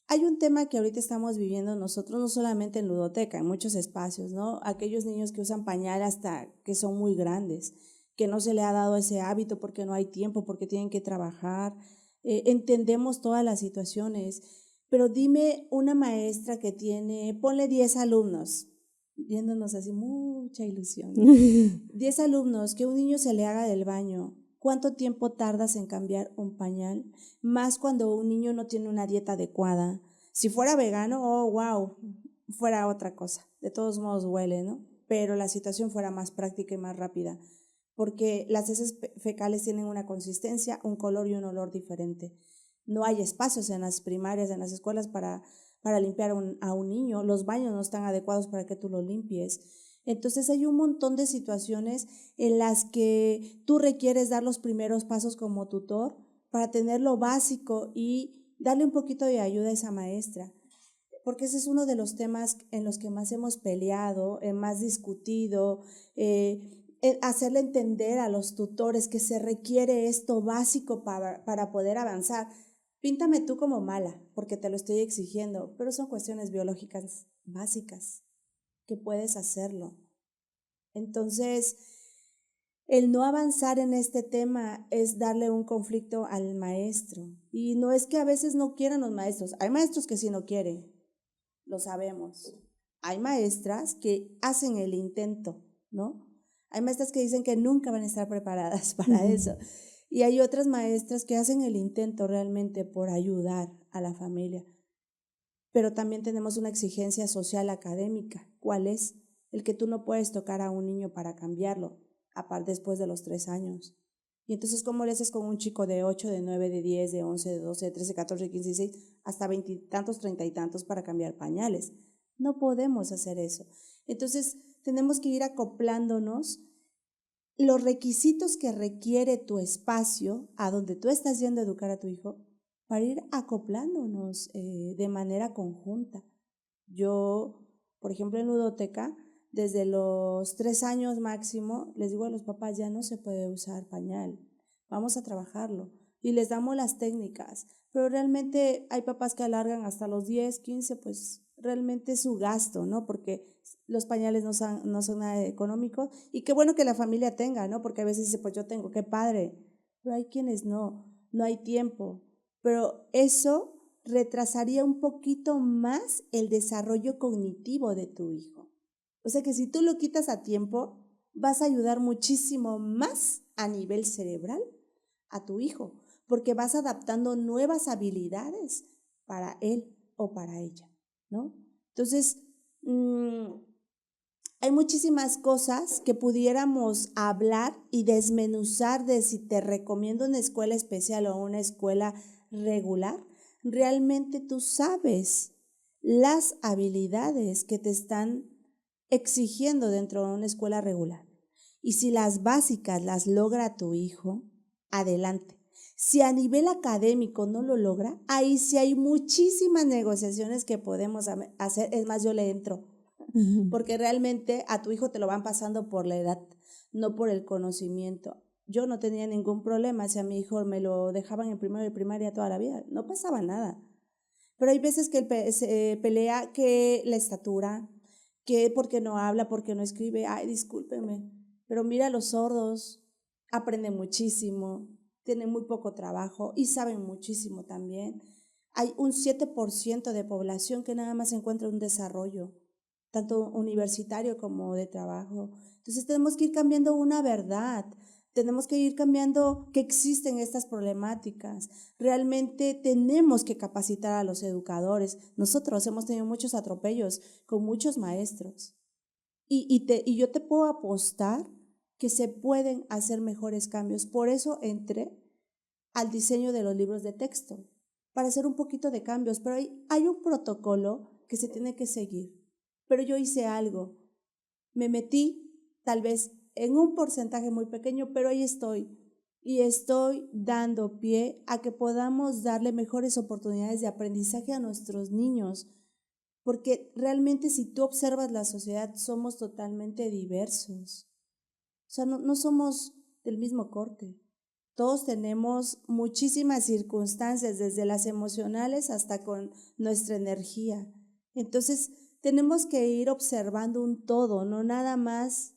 hay un tema que ahorita estamos viviendo nosotros, no solamente en ludoteca, en muchos espacios, ¿no? Aquellos niños que usan pañal hasta que son muy grandes, que no se le ha dado ese hábito porque no hay tiempo, porque tienen que trabajar. Entendemos todas las situaciones, pero dime una maestra que tiene, ponle 10 alumnos, viéndonos así mucha ilusión, 10 alumnos, que un niño se le haga del baño. ¿Cuánto tiempo tardas en cambiar un pañal? Más cuando un niño no tiene una dieta adecuada. Si fuera vegano, oh, wow, fuera otra cosa. De todos modos huele, ¿no? Pero la situación fuera más práctica y más rápida, porque las heces fecales tienen una consistencia, un color y un olor diferente. No hay espacios en las primarias, en las escuelas para limpiar a un niño. Los baños no están adecuados para que tú lo limpies. Entonces hay un montón de situaciones en las que tú requieres dar los primeros pasos como tutor para tener lo básico y darle un poquito de ayuda a esa maestra, porque ese es uno de los temas en los que más hemos peleado, más discutido, hacerle entender a los tutores que se requiere esto básico para poder avanzar. Píntame tú como mala, porque te lo estoy exigiendo, pero son cuestiones biológicas básicas que puedes hacerlo. Entonces, el no avanzar en este tema es darle un conflicto al maestro. Y no es que a veces no quieran los maestros. Hay maestros que sí no quieren, lo sabemos. Hay maestras que hacen el intento, ¿no? Hay maestras que dicen que nunca van a estar preparadas para eso. Y hay otras maestras que hacen el intento realmente por ayudar a la familia. Pero también tenemos una exigencia social académica. ¿Cuál es? El que tú no puedes tocar a un niño para cambiarlo, aparte después de los 3 años. Y entonces, ¿cómo le haces con un chico de 8, de 9, de 10, de 11, de 12, de 13, 14, 15, 16, hasta 20 y tantos, 30 y tantos para cambiar pañales? No podemos hacer eso. Entonces, tenemos que ir acoplándonos los requisitos que requiere tu espacio, a donde tú estás yendo a educar a tu hijo, para ir acoplándonos de manera conjunta. Yo, por ejemplo, en ludoteca, desde los 3 años máximo, les digo a los papás, ya no se puede usar pañal, vamos a trabajarlo. Y les damos las técnicas, pero realmente hay papás que alargan hasta los 10, 15, pues realmente es su gasto, ¿no? Porque los pañales no son nada económicos, y qué bueno que la familia tenga, ¿no? Porque a veces dice, pues yo tengo, qué padre, pero hay quienes no hay tiempo. Pero eso retrasaría un poquito más el desarrollo cognitivo de tu hijo. O sea que si tú lo quitas a tiempo, vas a ayudar muchísimo más a nivel cerebral a tu hijo, porque vas adaptando nuevas habilidades para él o para ella, ¿no? Entonces, hay muchísimas cosas que pudiéramos hablar y desmenuzar de si te recomiendo una escuela especial o una escuela regular. Realmente tú sabes las habilidades que te están exigiendo dentro de una escuela regular. Y si las básicas las logra tu hijo, adelante. Si a nivel académico no lo logra, ahí sí hay muchísimas negociaciones que podemos hacer. Es más, yo le entro, porque realmente a tu hijo te lo van pasando por la edad, no por el conocimiento. Yo no tenía ningún problema si a mi hijo me lo dejaban en primero de primaria toda la vida, no pasaba nada. Pero hay veces que él se pelea que la estatura, que porque no habla, porque no escribe. Ay, discúlpeme, pero mira, los sordos aprenden muchísimo, tienen muy poco trabajo y saben muchísimo también. Hay un 7% de población que nada más encuentra un desarrollo, tanto universitario como de trabajo. Entonces tenemos que ir cambiando una verdad. tenemos que ir cambiando que existen estas problemáticas. Realmente tenemos que capacitar a los educadores. Nosotros hemos tenido muchos atropellos con muchos maestros. Y yo te puedo apostar que se pueden hacer mejores cambios. Por eso entré al diseño de los libros de texto, para hacer un poquito de cambios. Pero hay un protocolo que se tiene que seguir. Pero yo hice algo. Me metí tal vez en un porcentaje muy pequeño, pero ahí estoy. Y estoy dando pie a que podamos darle mejores oportunidades de aprendizaje a nuestros niños. Porque realmente si tú observas la sociedad, somos totalmente diversos. O sea, no somos del mismo corte. Todos tenemos muchísimas circunstancias, desde las emocionales hasta con nuestra energía. Entonces, tenemos que ir observando un todo, no nada más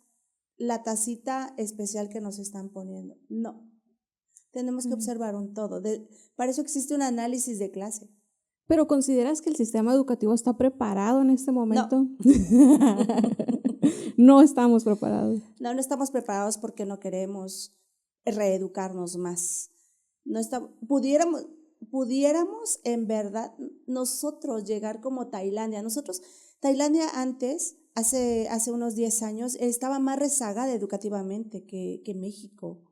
la tacita especial que nos están poniendo. No, tenemos que observar un todo. Para eso existe un análisis de clase. ¿Pero consideras que el sistema educativo está preparado en este momento? No. No estamos preparados. No estamos preparados porque no queremos reeducarnos más. Pudiéramos en verdad nosotros llegar como Tailandia. Tailandia antes, hace unos 10 años, estaba más rezagada educativamente que México.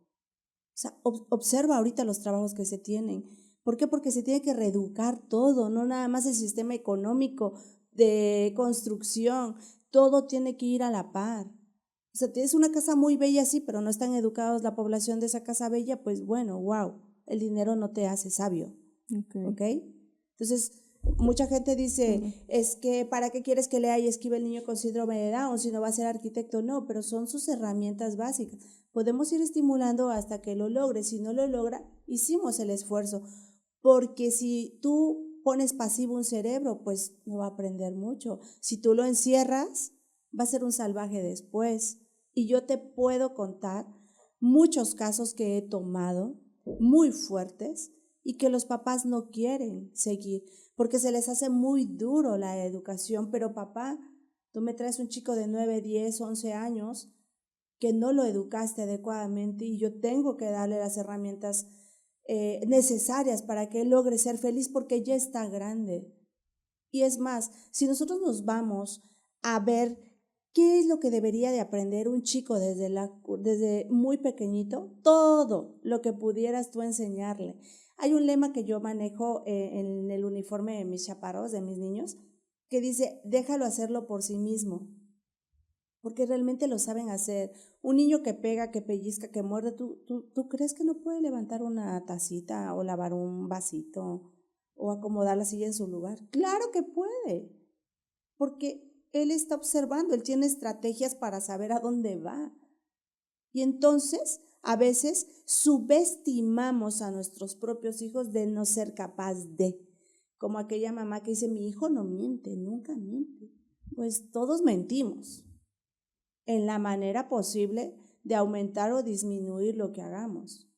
O sea, observa ahorita los trabajos que se tienen. ¿Por qué? Porque se tiene que reeducar todo, no nada más el sistema económico de construcción, todo tiene que ir a la par. O sea, tienes una casa muy bella, sí, pero no están educados la población de esa casa bella, pues bueno, wow, el dinero no te hace sabio. ¿Ok? Entonces, mucha gente dice, es que ¿para qué quieres que lea y escriba el niño con síndrome de Down si no va a ser arquitecto? No, pero son sus herramientas básicas. Podemos ir estimulando hasta que lo logre. Si no lo logra, hicimos el esfuerzo. Porque si tú pones pasivo un cerebro, pues no va a aprender mucho. Si tú lo encierras, va a ser un salvaje después. Y yo te puedo contar muchos casos que he tomado muy fuertes y que los papás no quieren seguir porque se les hace muy duro la educación. Pero papá, tú me traes un chico de 9, 10, 11 años que no lo educaste adecuadamente y yo tengo que darle las herramientas necesarias para que él logre ser feliz porque ya está grande. Y es más, si nosotros nos vamos a ver qué es lo que debería de aprender un chico desde muy pequeñito, todo lo que pudieras tú enseñarle. Hay un lema que yo manejo en el uniforme de mis chaparros, de mis niños, que dice, déjalo hacerlo por sí mismo, porque realmente lo saben hacer. Un niño que pega, que pellizca, que muerde, ¿tú crees que no puede levantar una tacita o lavar un vasito o acomodar la silla en su lugar? Claro que puede, porque él está observando, él tiene estrategias para saber a dónde va. Y entonces, a veces subestimamos a nuestros propios hijos de no ser capaz de, como aquella mamá que dice, mi hijo no miente, nunca miente. Pues todos mentimos en la manera posible de aumentar o disminuir lo que hagamos.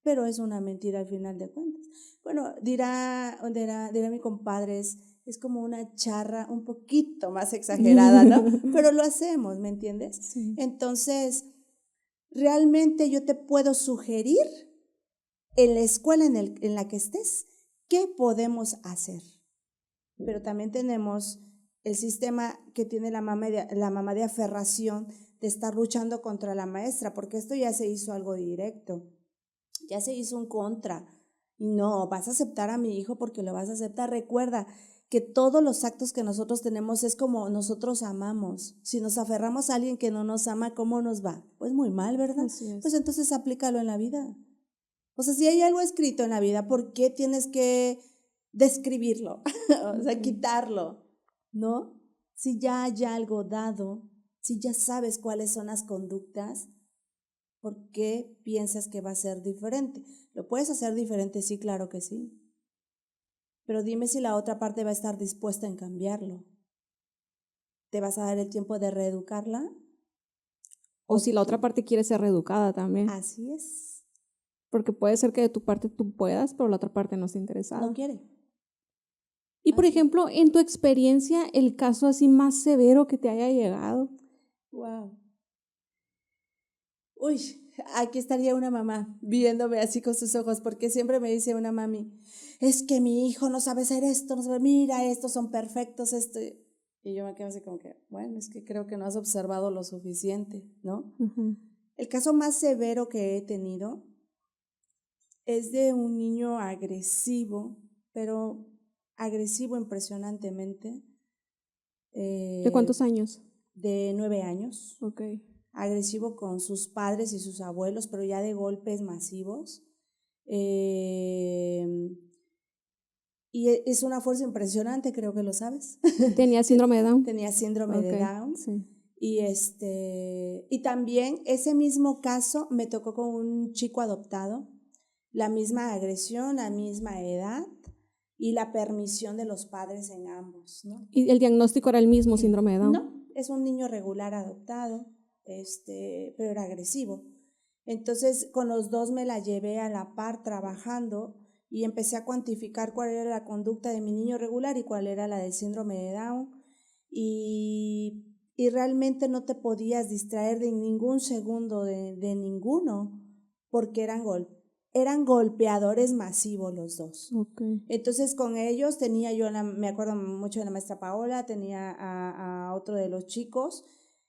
Pero es una mentira al final de cuentas. Bueno, dirá mi compadre, es como una charra un poquito más exagerada, ¿no? Pero lo hacemos, ¿me entiendes? Sí. Entonces, realmente yo te puedo sugerir en la escuela en la que estés, ¿qué podemos hacer? Pero también tenemos el sistema que tiene la mamá de aferración de estar luchando contra la maestra, porque esto ya se hizo algo directo, ya se hizo un contra. Y no, vas a aceptar a mi hijo porque lo vas a aceptar. Recuerda que todos los actos que nosotros tenemos es como nosotros amamos. Si nos aferramos a alguien que no nos ama, ¿cómo nos va? Pues muy mal, ¿verdad? Así es. Pues entonces aplícalo en la vida. O sea, si hay algo escrito en la vida, ¿por qué tienes que describirlo? O sea, quitarlo, ¿no? Si ya hay algo dado, si ya sabes cuáles son las conductas, ¿por qué piensas que va a ser diferente? ¿Lo puedes hacer diferente? Sí, claro que sí. Pero dime si la otra parte va a estar dispuesta en cambiarlo. ¿Te vas a dar el tiempo de reeducarla? O si la otra parte quiere ser reeducada también. Así es. Porque puede ser que de tu parte tú puedas, pero la otra parte no esté interesada. No quiere. Y por ejemplo, en tu experiencia, el caso así más severo que te haya llegado. Wow. Uy, aquí estaría una mamá viéndome así con sus ojos, porque siempre me dice una mami, es que mi hijo no sabe hacer esto, no sabe, mira, estos son perfectos, esto. Y yo me quedo así como que, bueno, es que creo que no has observado lo suficiente, ¿no? El caso más severo que he tenido es de un niño agresivo, pero agresivo impresionantemente, ¿De cuántos años? de 9 años. Ok. Agresivo con sus padres y sus abuelos, pero ya de golpes masivos. Y es una fuerza impresionante, creo que lo sabes. ¿Tenía síndrome de Down? Tenía síndrome de Ok, Down. sí. Y también ese mismo caso me tocó con un chico adoptado, la misma agresión, la misma edad y la permisión de los padres en ambos, ¿no? ¿Y el diagnóstico era el mismo, síndrome de Down? No, es un niño regular adoptado, pero era agresivo. Entonces, con los dos me la llevé a la par trabajando y empecé a cuantificar cuál era la conducta de mi niño regular y cuál era la del síndrome de Down. Y realmente no te podías distraer de ningún segundo de ninguno, porque eran golpeadores masivos los dos. Okay. Entonces con ellos tenía yo, me acuerdo mucho de la maestra Paola, tenía a otro de los chicos,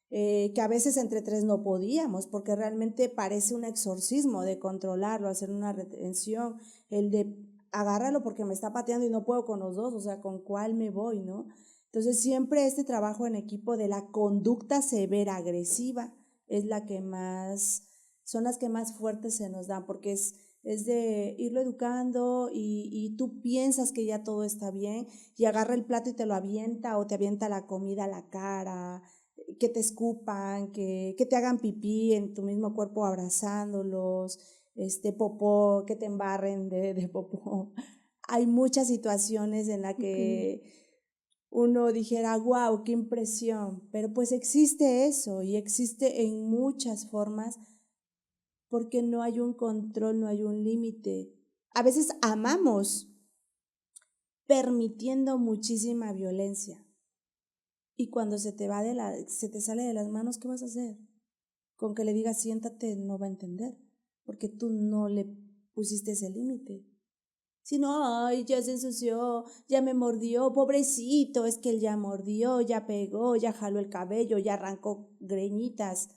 que a veces entre tres no podíamos, porque realmente parece un exorcismo de controlarlo, hacer una retención, el de agárralo porque me está pateando y no puedo con los dos, o sea, ¿con cuál me voy, no? Entonces siempre este trabajo en equipo de la conducta severa, agresiva, es la que más, son las que más fuertes se nos dan, porque es de irlo educando y tú piensas que ya todo está bien y agarra el plato y te lo avienta o te avienta la comida a la cara, que te escupan, que te hagan pipí en tu mismo cuerpo abrazándolos, popó, que te embarren de popó. Hay muchas situaciones en las que uno dijera, wow, qué impresión, pero pues existe eso y existe en muchas formas porque no hay un control, no hay un límite. A veces amamos permitiendo muchísima violencia y cuando se se te sale de las manos, ¿qué vas a hacer? Con que le digas siéntate no va a entender, porque tú no le pusiste ese límite. Si no, ay, ya se ensució, ya me mordió, pobrecito, es que él ya mordió, ya pegó, ya jaló el cabello, ya arrancó greñitas.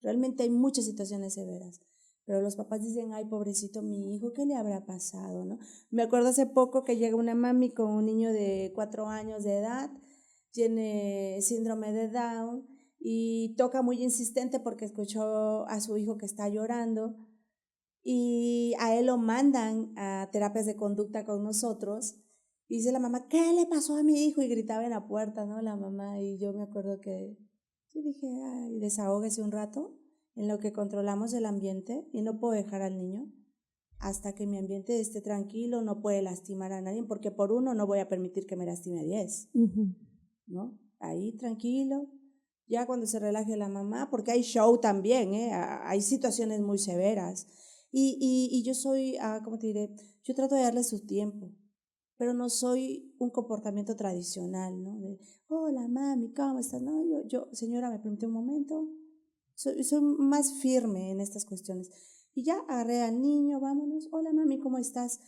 Realmente hay muchas situaciones severas. Pero los papás dicen, ay, pobrecito mi hijo, ¿qué le habrá pasado, no? Me acuerdo hace poco que llega una mami con un niño de 4 años de edad, tiene síndrome de Down y toca muy insistente porque escuchó a su hijo que está llorando y a él lo mandan a terapias de conducta con nosotros. Y dice la mamá, ¿qué le pasó a mi hijo? Y gritaba en la puerta, ¿no? La mamá, y yo me acuerdo que yo dije, ay, desahógese un rato en lo que controlamos el ambiente y no puedo dejar al niño hasta que mi ambiente esté tranquilo, no puede lastimar a nadie, porque por uno no voy a permitir que me lastime a 10, ¿no? Ahí tranquilo, ya cuando se relaje la mamá, porque hay show también, hay situaciones muy severas. Y yo soy, ¿cómo te diré? Yo trato de darle su tiempo, pero no soy un comportamiento tradicional, ¿no? De, hola mami, ¿cómo estás? No, señora, ¿me permite un momento? Soy más firme en estas cuestiones. Y ya agarré al niño, vámonos, hola mami, ¿cómo estás?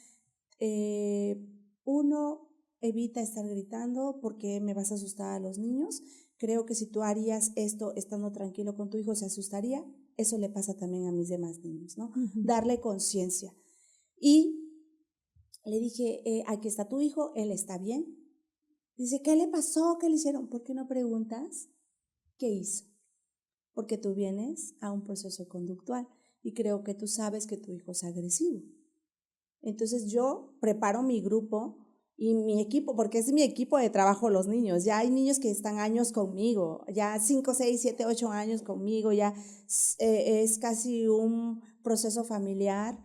Uno, evita estar gritando porque me vas a asustar a los niños. Creo que si tú harías esto estando tranquilo con tu hijo, se asustaría. Eso le pasa también a mis demás niños, ¿no? Darle conciencia. Y le dije, aquí está tu hijo, él está bien. Dice, ¿qué le pasó? ¿Qué le hicieron? ¿Por qué no preguntas qué hizo? Porque tú vienes a un proceso conductual y creo que tú sabes que tu hijo es agresivo. Entonces yo preparo mi grupo y mi equipo, porque es mi equipo de trabajo los niños. Ya hay niños que están años conmigo, ya 5, 6, 7, 8 años conmigo, ya es casi un proceso familiar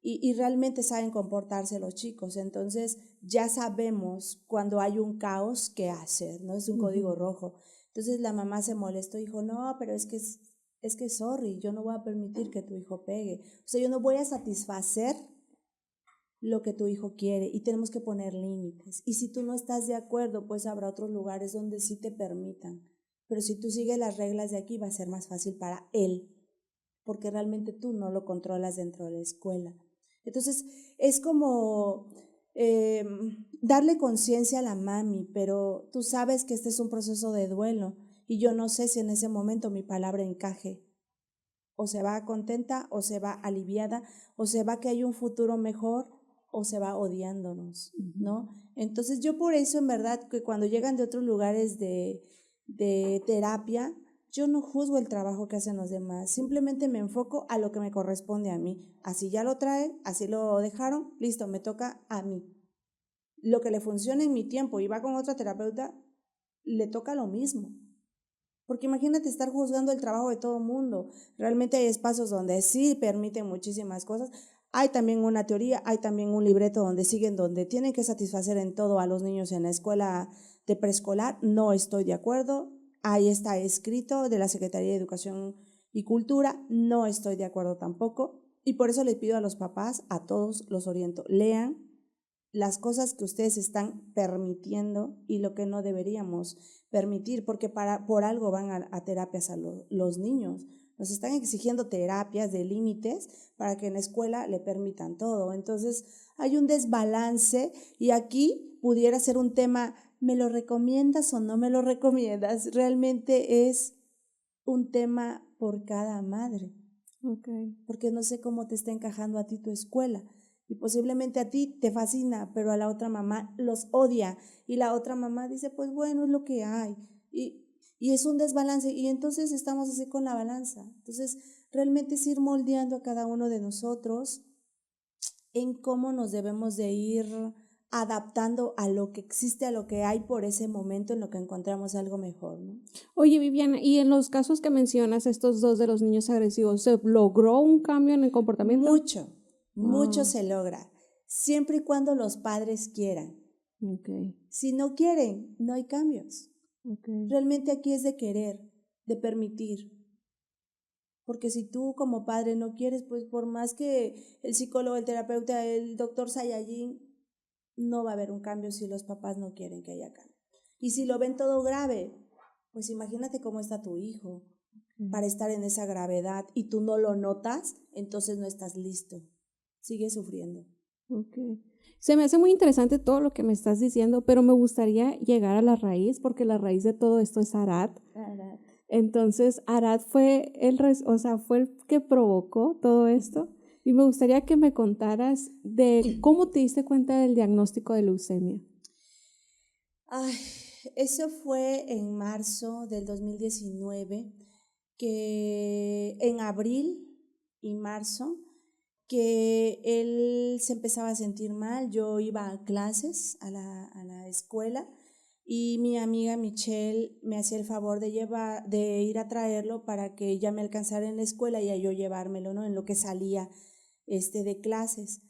y realmente saben comportarse los chicos. Entonces ya sabemos cuando hay un caos qué hacer, ¿no? Es un código rojo. Entonces la mamá se molestó y dijo, no, pero es que sorry, yo no voy a permitir que tu hijo pegue. O sea, yo no voy a satisfacer lo que tu hijo quiere y tenemos que poner límites. Y si tú no estás de acuerdo, pues habrá otros lugares donde sí te permitan. Pero si tú sigues las reglas de aquí, va a ser más fácil para él. porque realmente tú no lo controlas dentro de la escuela. Entonces, es como darle conciencia a la mami, pero tú sabes que este es un proceso de duelo y yo no sé si en ese momento mi palabra encaje. O se va contenta, o se va aliviada, o se va que hay un futuro mejor, o se va odiándonos, ¿no? Entonces yo por eso, en verdad, que cuando llegan de otros lugares de terapia, yo no juzgo el trabajo que hacen los demás, simplemente me enfoco a lo que me corresponde a mí. Así ya lo traen, así lo dejaron, listo, me toca a mí. Lo que le funcione en mi tiempo y va con otra terapeuta, le toca lo mismo. Porque imagínate estar juzgando el trabajo de todo el mundo. Realmente hay espacios donde sí permiten muchísimas cosas. Hay también una teoría, hay también un libreto donde siguen, donde tienen que satisfacer en todo a los niños en la escuela de preescolar. No estoy de acuerdo. Ahí está escrito de la Secretaría de Educación y Cultura. No estoy de acuerdo tampoco. Y por eso les pido a los papás, a todos los oriento, lean las cosas que ustedes están permitiendo y lo que no deberíamos permitir, porque por algo van a terapias a los niños. Nos están exigiendo terapias de límites para que en la escuela le permitan todo. Entonces hay un desbalance y aquí pudiera ser un tema, ¿me lo recomiendas o no me lo recomiendas? Realmente es un tema por cada madre. Okay. Porque no sé cómo te está encajando a ti tu escuela. Y posiblemente a ti te fascina, pero a la otra mamá los odia. Y la otra mamá dice, pues bueno, es lo que hay. Y es un desbalance. Y entonces estamos así con la balanza. Entonces, realmente es ir moldeando a cada uno de nosotros en cómo nos debemos de ir adaptando a lo que existe, a lo que hay por ese momento, en lo que encontramos algo mejor, ¿no? Oye, Viviana, y en los casos que mencionas, estos dos de los niños agresivos, ¿se logró un cambio en el comportamiento? Mucho se logra, siempre y cuando los padres quieran. Okay. Si no quieren, no hay cambios. Okay. Realmente aquí es de querer, de permitir. Porque si tú como padre no quieres, pues por más que el psicólogo, el terapeuta, el doctor Saiyajin, no va a haber un cambio si los papás no quieren que haya cambio. Y si lo ven todo grave, pues imagínate cómo está tu hijo para estar en esa gravedad y tú no lo notas, entonces no estás listo. Sigue sufriendo. Okay. Se me hace muy interesante todo lo que me estás diciendo, pero me gustaría llegar a la raíz, porque la raíz de todo esto es Arad. Arad. Entonces, Arad fue fue el que provocó todo esto. Y me gustaría que me contaras de cómo te diste cuenta del diagnóstico de leucemia. Ay, eso fue en marzo del 2019, que en abril y marzo, que él se empezaba a sentir mal. Yo iba a clases a la escuela y mi amiga Michelle me hacía el favor de ir a traerlo para que ella me alcanzara en la escuela y a yo llevármelo, ¿no? En lo que salía de clases.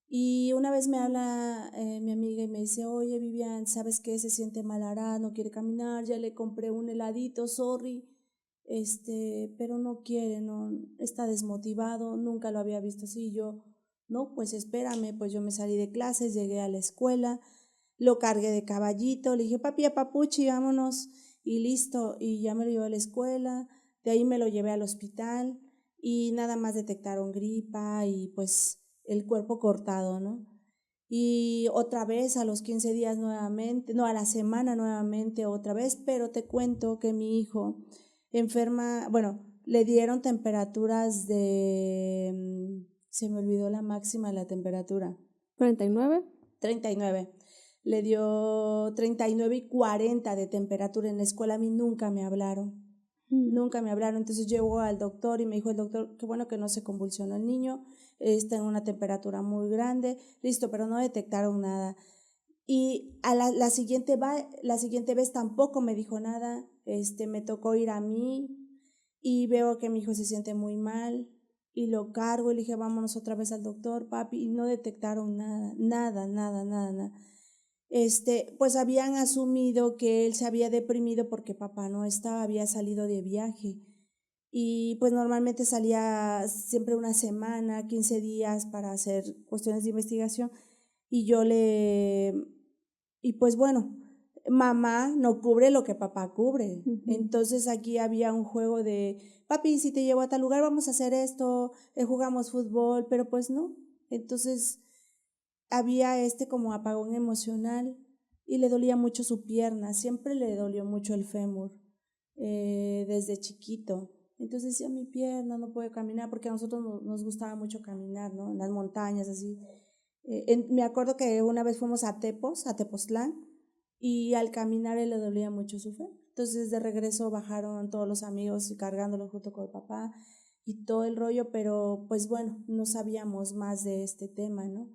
Y una vez me habla mi amiga y me dice, oye Vivian, ¿sabes qué? Se siente mal Arad, no quiere caminar, ya le compré un heladito, sorry, pero no quiere, no, está desmotivado, nunca lo había visto así. Yo, no, pues espérame, pues yo me salí de clases, llegué a la escuela, lo cargué de caballito, le dije, papi, a papuchi, vámonos, y listo, y ya me lo llevé a la escuela, de ahí me lo llevé al hospital, y nada más detectaron gripa y pues el cuerpo cortado, ¿no? Y otra vez a los 15 días nuevamente, no, a la semana nuevamente otra vez, pero te cuento que mi hijo enferma, bueno, le dieron temperaturas se me olvidó la máxima de la temperatura. 49. 39. Le dio 39 y 40 de temperatura en la escuela, a mí nunca me hablaron. Nunca me hablaron, entonces llegó al doctor y me dijo el doctor, qué bueno que no se convulsionó el niño, está en una temperatura muy grande, listo, pero no detectaron nada. Y a la siguiente vez tampoco me dijo nada, me tocó ir a mí y veo que mi hijo se siente muy mal y lo cargo y le dije, vámonos otra vez al doctor, papi, y no detectaron nada. Pues habían asumido que él se había deprimido porque papá no estaba, había salido de viaje. Y pues normalmente salía siempre una semana, 15 días para hacer cuestiones de investigación. Y y pues bueno, mamá no cubre lo que papá cubre. Ujú. Entonces aquí había un juego de, papi, si te llevo a tal lugar vamos a hacer esto, jugamos fútbol, pero pues no. Entonces había como apagón emocional y le dolía mucho su pierna, siempre le dolió mucho el fémur desde chiquito. Entonces decía, mi pierna no puede caminar, porque a nosotros nos gustaba mucho caminar, ¿no? En las montañas, así. Me acuerdo que una vez fuimos a Tepoztlán, y al caminar él le dolía mucho su fémur. Entonces de regreso bajaron todos los amigos cargándolo junto con el papá y todo el rollo, pero pues bueno, no sabíamos más de este tema, ¿no?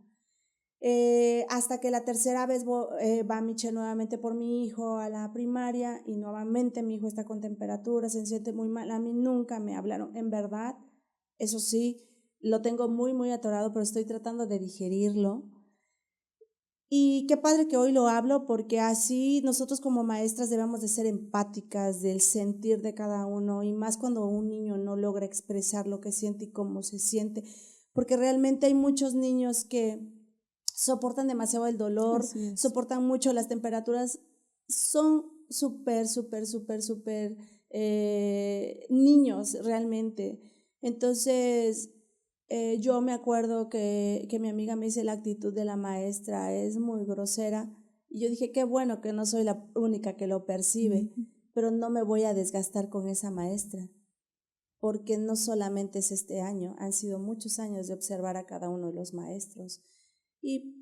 Hasta que la tercera vez va Michelle nuevamente por mi hijo a la primaria y nuevamente mi hijo está con temperatura, se siente muy mal. A mí nunca me hablaron, en verdad, eso sí, lo tengo muy, muy atorado, pero estoy tratando de digerirlo. Y qué padre que hoy lo hablo, porque así nosotros como maestras debemos de ser empáticas del sentir de cada uno, y más cuando un niño no logra expresar lo que siente y cómo se siente, porque realmente hay muchos niños que soportan demasiado el dolor, soportan mucho las temperaturas, son súper, súper, súper, súper niños realmente. Entonces, yo me acuerdo que mi amiga me dice, la actitud de la maestra es muy grosera, y yo dije, qué bueno que no soy la única que lo percibe, pero no me voy a desgastar con esa maestra, porque no solamente es este año, han sido muchos años de observar a cada uno de los maestros. Y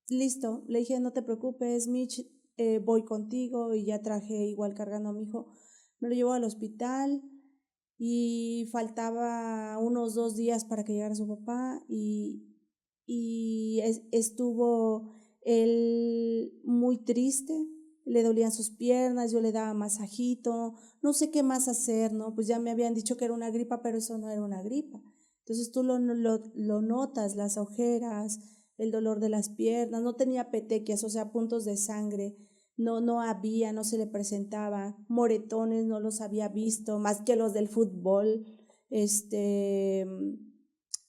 listo, le dije, no te preocupes, Mitch, voy contigo, y ya traje igual cargando a mi hijo, me lo llevó al hospital y faltaba unos 2 días para que llegara su papá, y estuvo él muy triste, le dolían sus piernas, yo le daba masajito, no sé qué más hacer, ¿no? Pues ya me habían dicho que era una gripa, pero eso no era una gripa. Entonces tú lo notas, las ojeras, el dolor de las piernas, no tenía petequias, o sea, puntos de sangre, no había, no se le presentaba, moretones no los había visto, más que los del fútbol,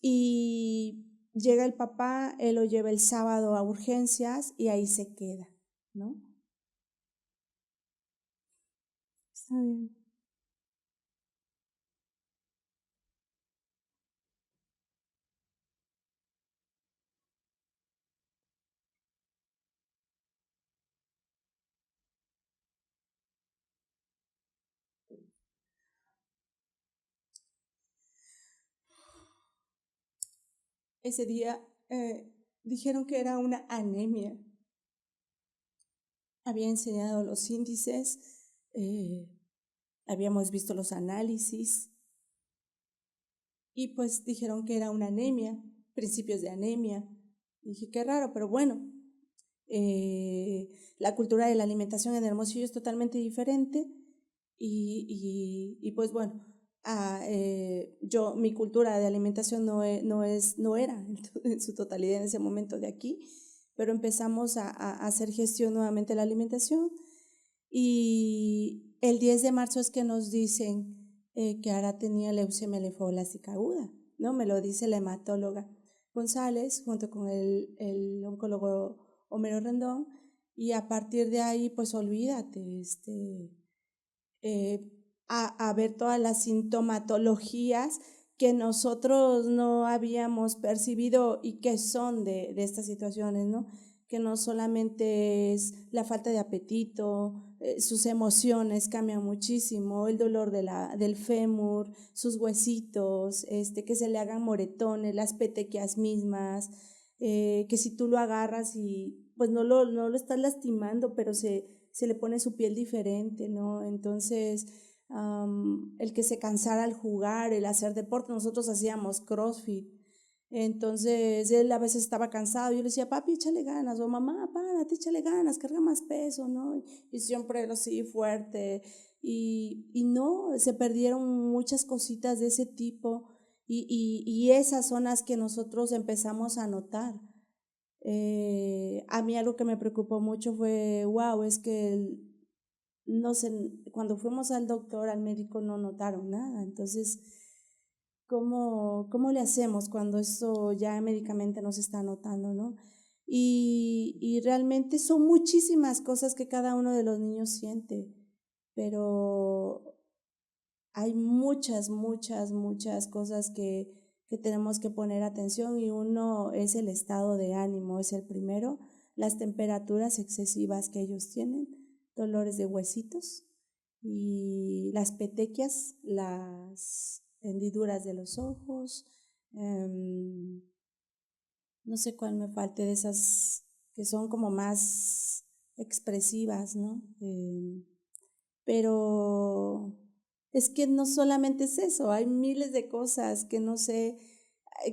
y llega el papá, él lo lleva el sábado a urgencias y ahí se queda, ¿no? Está bien. Ese día dijeron que era una anemia. Había enseñado los índices, habíamos visto los análisis, y pues dijeron que era una anemia, principios de anemia. Dije, qué raro, pero bueno, la cultura de la alimentación en Hermosillo es totalmente diferente, y pues bueno, mi cultura de alimentación no era en su totalidad en ese momento de aquí, pero empezamos a hacer gestión nuevamente de la alimentación, y el 10 de marzo es que nos dicen que Ara tenía leucemia linfoblástica aguda, ¿no? Me lo dice la hematóloga González junto con el oncólogo Homero Rendón, y a partir de ahí, pues olvídate, a ver todas las sintomatologías que nosotros no habíamos percibido y que son de estas situaciones, ¿no? Que no solamente es la falta de apetito, sus emociones cambian muchísimo, el dolor del fémur, sus huesitos, que se le hagan moretones, las petequias mismas, que si tú lo agarras y pues no lo estás lastimando, pero se le pone su piel diferente, ¿no? Entonces, el que se cansara al jugar, el hacer deporte, nosotros hacíamos CrossFit, entonces él a veces estaba cansado, yo le decía, papi, échale ganas, o mamá, párate, échale ganas, carga más peso, ¿no? Y siempre él así fuerte, y no, se perdieron muchas cositas de ese tipo, y esas son las que nosotros empezamos a notar. A mí algo que me preocupó mucho fue, wow, es que no sé, cuando fuimos al doctor, al médico, no notaron nada. Entonces, ¿cómo le hacemos cuando eso ya médicamente no se está notando, no? Y realmente son muchísimas cosas que cada uno de los niños siente, pero hay muchas, muchas, muchas cosas que tenemos que poner atención, y uno es el estado de ánimo, es el primero, las temperaturas excesivas que ellos tienen, dolores de huesitos y las petequias, las hendiduras de los ojos, no sé cuál me falte de esas que son como más expresivas, ¿no? Pero es que no solamente es eso, hay miles de cosas que no sé,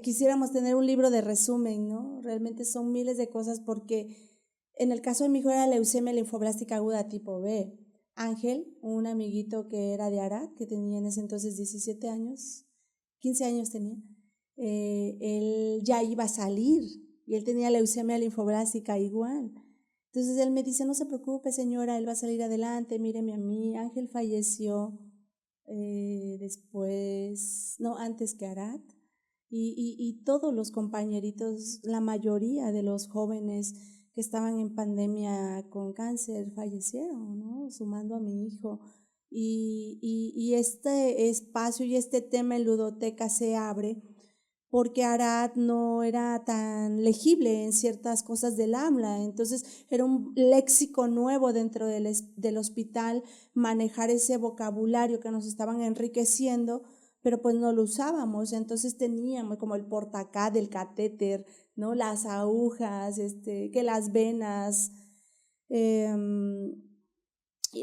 quisiéramos tener un libro de resumen, ¿no? Realmente son miles de cosas, porque en el caso de mi hijo era leucemia linfoblástica aguda tipo B. Ángel, un amiguito que era de Arad, que tenía en ese entonces 17 años, 15 años tenía, él ya iba a salir y él tenía leucemia linfoblástica igual. Entonces él me dice, no se preocupe señora, él va a salir adelante, míreme a mí. Ángel falleció después, no, antes que Arad. Y todos los compañeritos, la mayoría de los jóvenes que estaban en pandemia con cáncer fallecieron, ¿no? Sumando a mi hijo. Y este espacio y este tema en Ludoteca se abre porque Arad no era tan legible en ciertas cosas del habla, entonces era un léxico nuevo dentro del hospital, manejar ese vocabulario que nos estaban enriqueciendo, pero pues no lo usábamos, entonces teníamos como el portacá del catéter, ¿no? Las agujas, que las venas, ir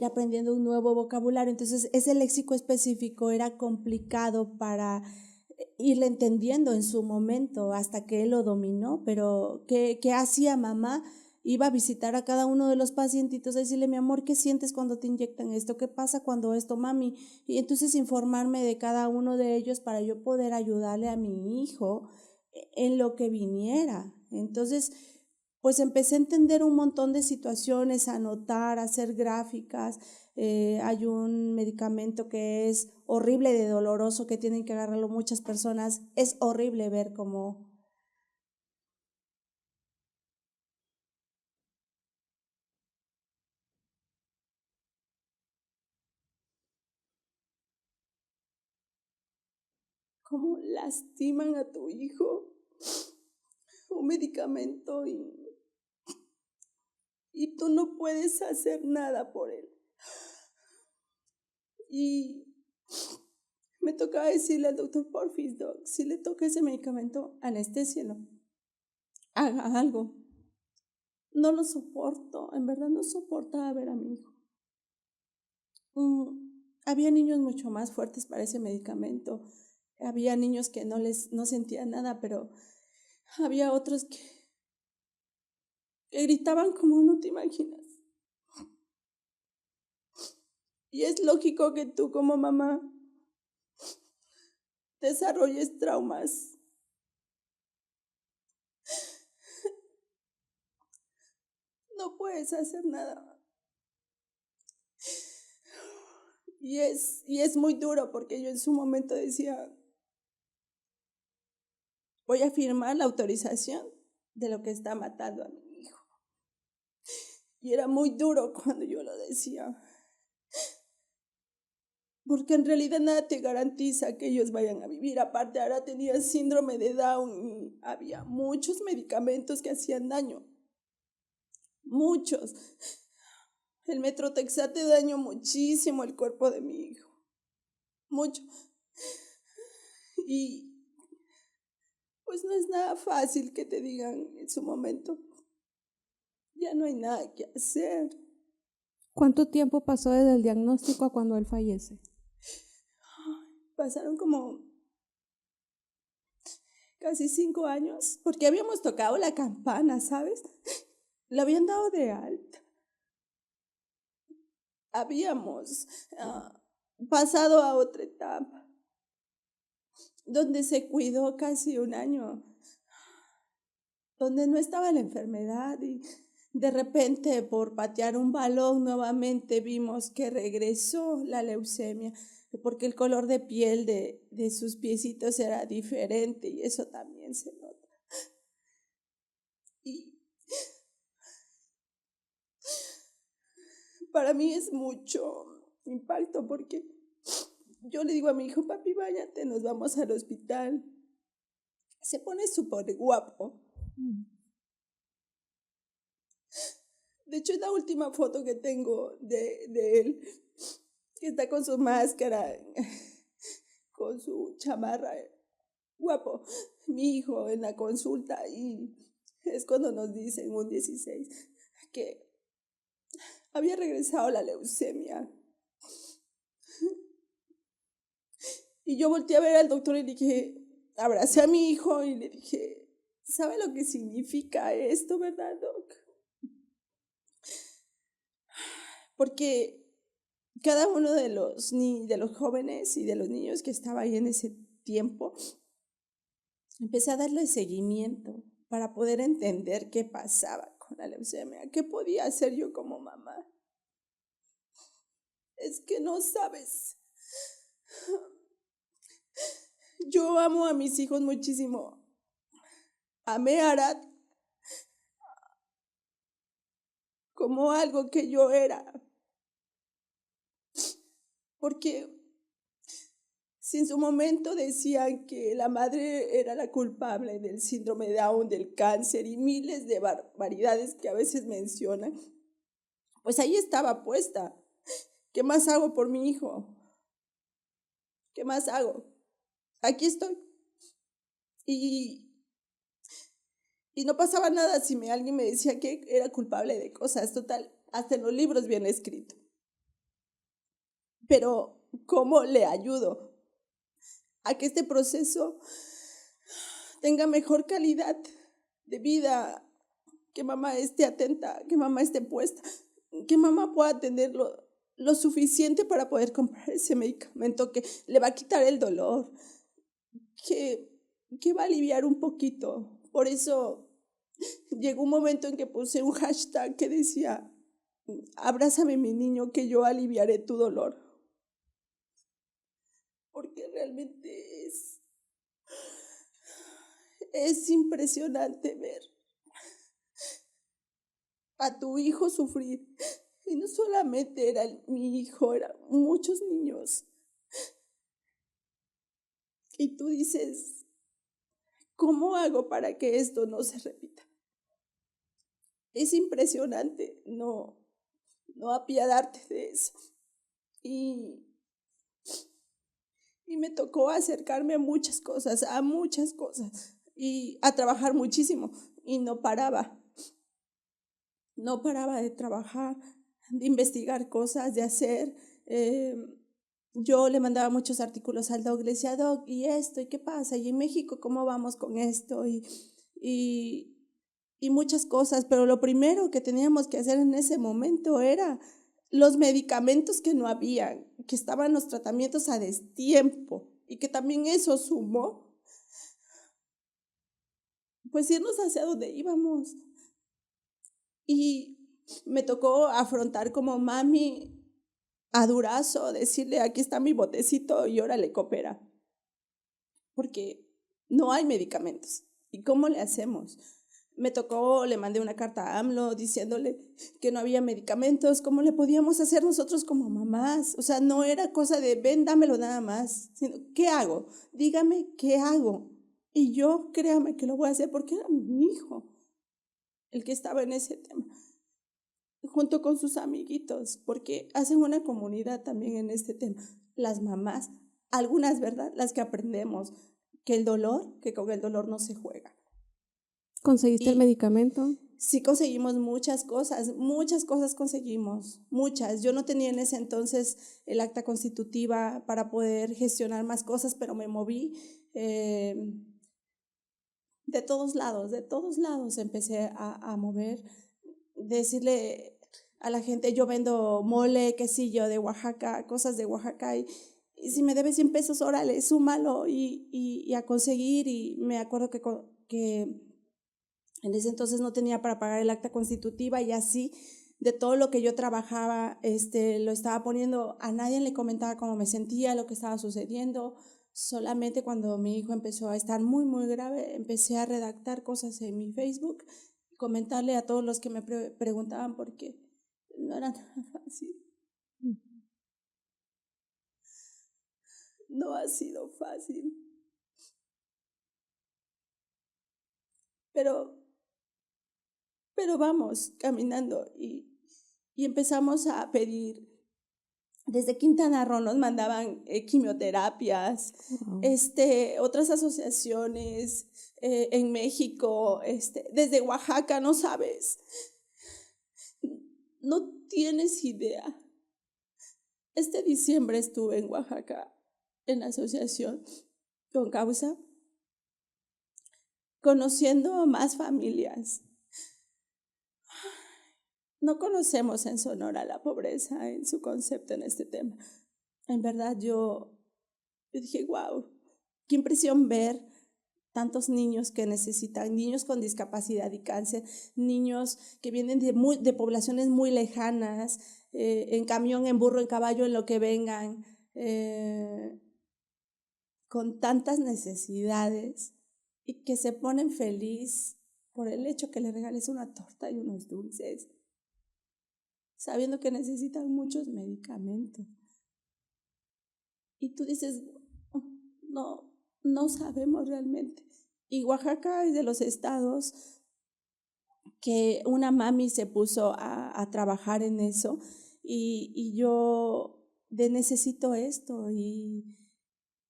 aprendiendo un nuevo vocabulario, entonces ese léxico específico era complicado para irle entendiendo en su momento hasta que él lo dominó. Pero ¿qué hacía mamá? Iba a visitar a cada uno de los pacientitos a decirle, mi amor, ¿qué sientes cuando te inyectan esto? ¿Qué pasa cuando esto, mami? Y entonces informarme de cada uno de ellos para yo poder ayudarle a mi hijo en lo que viniera. Entonces, pues empecé a entender un montón de situaciones, a anotar, a hacer gráficas. Hay un medicamento que es horrible de doloroso, que tienen que agarrarlo muchas personas. Es horrible ver cómo lastiman a tu hijo un medicamento, y tú no puedes hacer nada por él. Y me tocaba decirle al doctor, porfis, doc, si le toca ese medicamento, anestésielo, haga algo. No lo soporto, en verdad no soportaba ver a mi hijo. Había niños mucho más fuertes para ese medicamento. Había niños que no sentían nada, pero había otros que gritaban como no te imaginas. Y es lógico que tú como mamá desarrolles traumas. No puedes hacer nada. Y es muy duro, porque yo en su momento decía, voy a firmar la autorización de lo que está matando a mi hijo. Y era muy duro cuando yo lo decía, porque en realidad nada te garantiza que ellos vayan a vivir. Aparte, ahora tenía síndrome de Down y había muchos medicamentos que hacían daño. Muchos. El Metrotexate dañó muchísimo el cuerpo de mi hijo. Mucho. Y pues no es nada fácil que te digan en su momento, ya no hay nada que hacer. ¿Cuánto tiempo pasó desde el diagnóstico a cuando él fallece? Pasaron como casi 5 años, porque habíamos tocado la campana, ¿sabes? La habían dado de alta. Habíamos pasado a otra etapa, donde se cuidó casi un año, donde no estaba la enfermedad, y de repente por patear un balón nuevamente vimos que regresó la leucemia, porque el color de piel de sus piecitos era diferente y eso también se nota. Y para mí es mucho impacto porque yo le digo a mi hijo, papi, váyate, nos vamos al hospital. Se pone súper guapo. De hecho, es la última foto que tengo de él, que está con su máscara, con su chamarra, guapo. Mi hijo en la consulta, y es cuando nos dicen un 16 que había regresado la leucemia. Y yo volteé a ver al doctor y le dije, abracé a mi hijo y le dije, ¿sabe lo que significa esto, verdad, doc? Porque cada uno de los jóvenes y de los niños que estaba ahí en ese tiempo, empecé a darle seguimiento para poder entender qué pasaba con la leucemia, qué podía hacer yo como mamá. Es que no sabes. Yo amo a mis hijos muchísimo. Amé a Arad como algo que yo era. Porque si en su momento decían que la madre era la culpable del síndrome de Down, del cáncer y miles de barbaridades que a veces mencionan, pues ahí estaba puesta. ¿Qué más hago por mi hijo? ¿Qué más hago? Aquí estoy. Y no pasaba nada si alguien me decía que era culpable de cosas, total, hasta en los libros viene escrito. Pero, ¿cómo le ayudo a que este proceso tenga mejor calidad de vida, que mamá esté atenta, que mamá esté puesta, que mamá pueda tener lo suficiente para poder comprar ese medicamento que le va a quitar el dolor, que va a aliviar un poquito? Por eso llegó un momento en que puse un hashtag que decía, abrázame mi niño, que yo aliviaré tu dolor. Porque realmente es impresionante ver a tu hijo sufrir. Y no solamente era mi hijo, eran muchos niños. Y tú dices, ¿cómo hago para que esto no se repita? Es impresionante no apiadarte de eso. Y me tocó acercarme a muchas cosas, y a trabajar muchísimo. Y no paraba de trabajar, de investigar cosas, de hacer. Yo le mandaba muchos artículos al doc, le decía, doc, ¿y esto? ¿Y qué pasa? ¿Y en México cómo vamos con esto? Y muchas cosas, pero lo primero que teníamos que hacer en ese momento era los medicamentos que no habían, que estaban los tratamientos a destiempo, y que también eso sumó, pues irnos hacia donde íbamos. Y me tocó afrontar como mami a Durazo, decirle, aquí está mi botecito y órale, coopera. Porque no hay medicamentos. ¿Y cómo le hacemos? Me tocó, le mandé una carta a AMLO diciéndole que no había medicamentos, ¿cómo le podíamos hacer nosotros como mamás? O sea, no era cosa de, ven, dámelo nada más, sino, ¿qué hago? Dígame, ¿qué hago? Y yo, créame que lo voy a hacer porque era mi hijo el que estaba en ese tema, junto con sus amiguitos, porque hacen una comunidad también en este tema. Las mamás, algunas, ¿verdad? Las que aprendemos que con el dolor no se juega. ¿Conseguiste el medicamento? Sí, conseguimos muchas cosas conseguimos, muchas. Yo no tenía en ese entonces el acta constitutiva para poder gestionar más cosas, pero me moví de todos lados empecé a mover, decirle a la gente, yo vendo mole, quesillo de Oaxaca, cosas de Oaxaca, y si me debes 100 pesos, órale, súmalo, y a conseguir. Y me acuerdo que en ese entonces no tenía para pagar el acta constitutiva, y así de todo lo que yo trabajaba, lo estaba poniendo, a nadie le comentaba cómo me sentía, lo que estaba sucediendo. Solamente cuando mi hijo empezó a estar muy, muy grave, empecé a redactar cosas en mi Facebook, comentarle a todos los que me preguntaban, porque no era nada fácil. No ha sido fácil. Pero vamos caminando y empezamos a pedir. Desde Quintana Roo nos mandaban quimioterapias, Wow. otras asociaciones en México, desde Oaxaca, no sabes, no tienes idea. Este diciembre estuve en Oaxaca en asociación con causa, conociendo más familias. No conocemos en Sonora la pobreza en su concepto en este tema. En verdad yo dije, wow, qué impresión ver tantos niños que necesitan, niños con discapacidad y cáncer, niños que vienen de poblaciones muy lejanas, en camión, en burro, en caballo, en lo que vengan, con tantas necesidades y que se ponen feliz por el hecho que le regales una torta y unos dulces, sabiendo que necesitan muchos medicamentos. Y tú dices, no sabemos realmente. Y Oaxaca es de los estados que una mami se puso a trabajar en eso y yo necesito esto y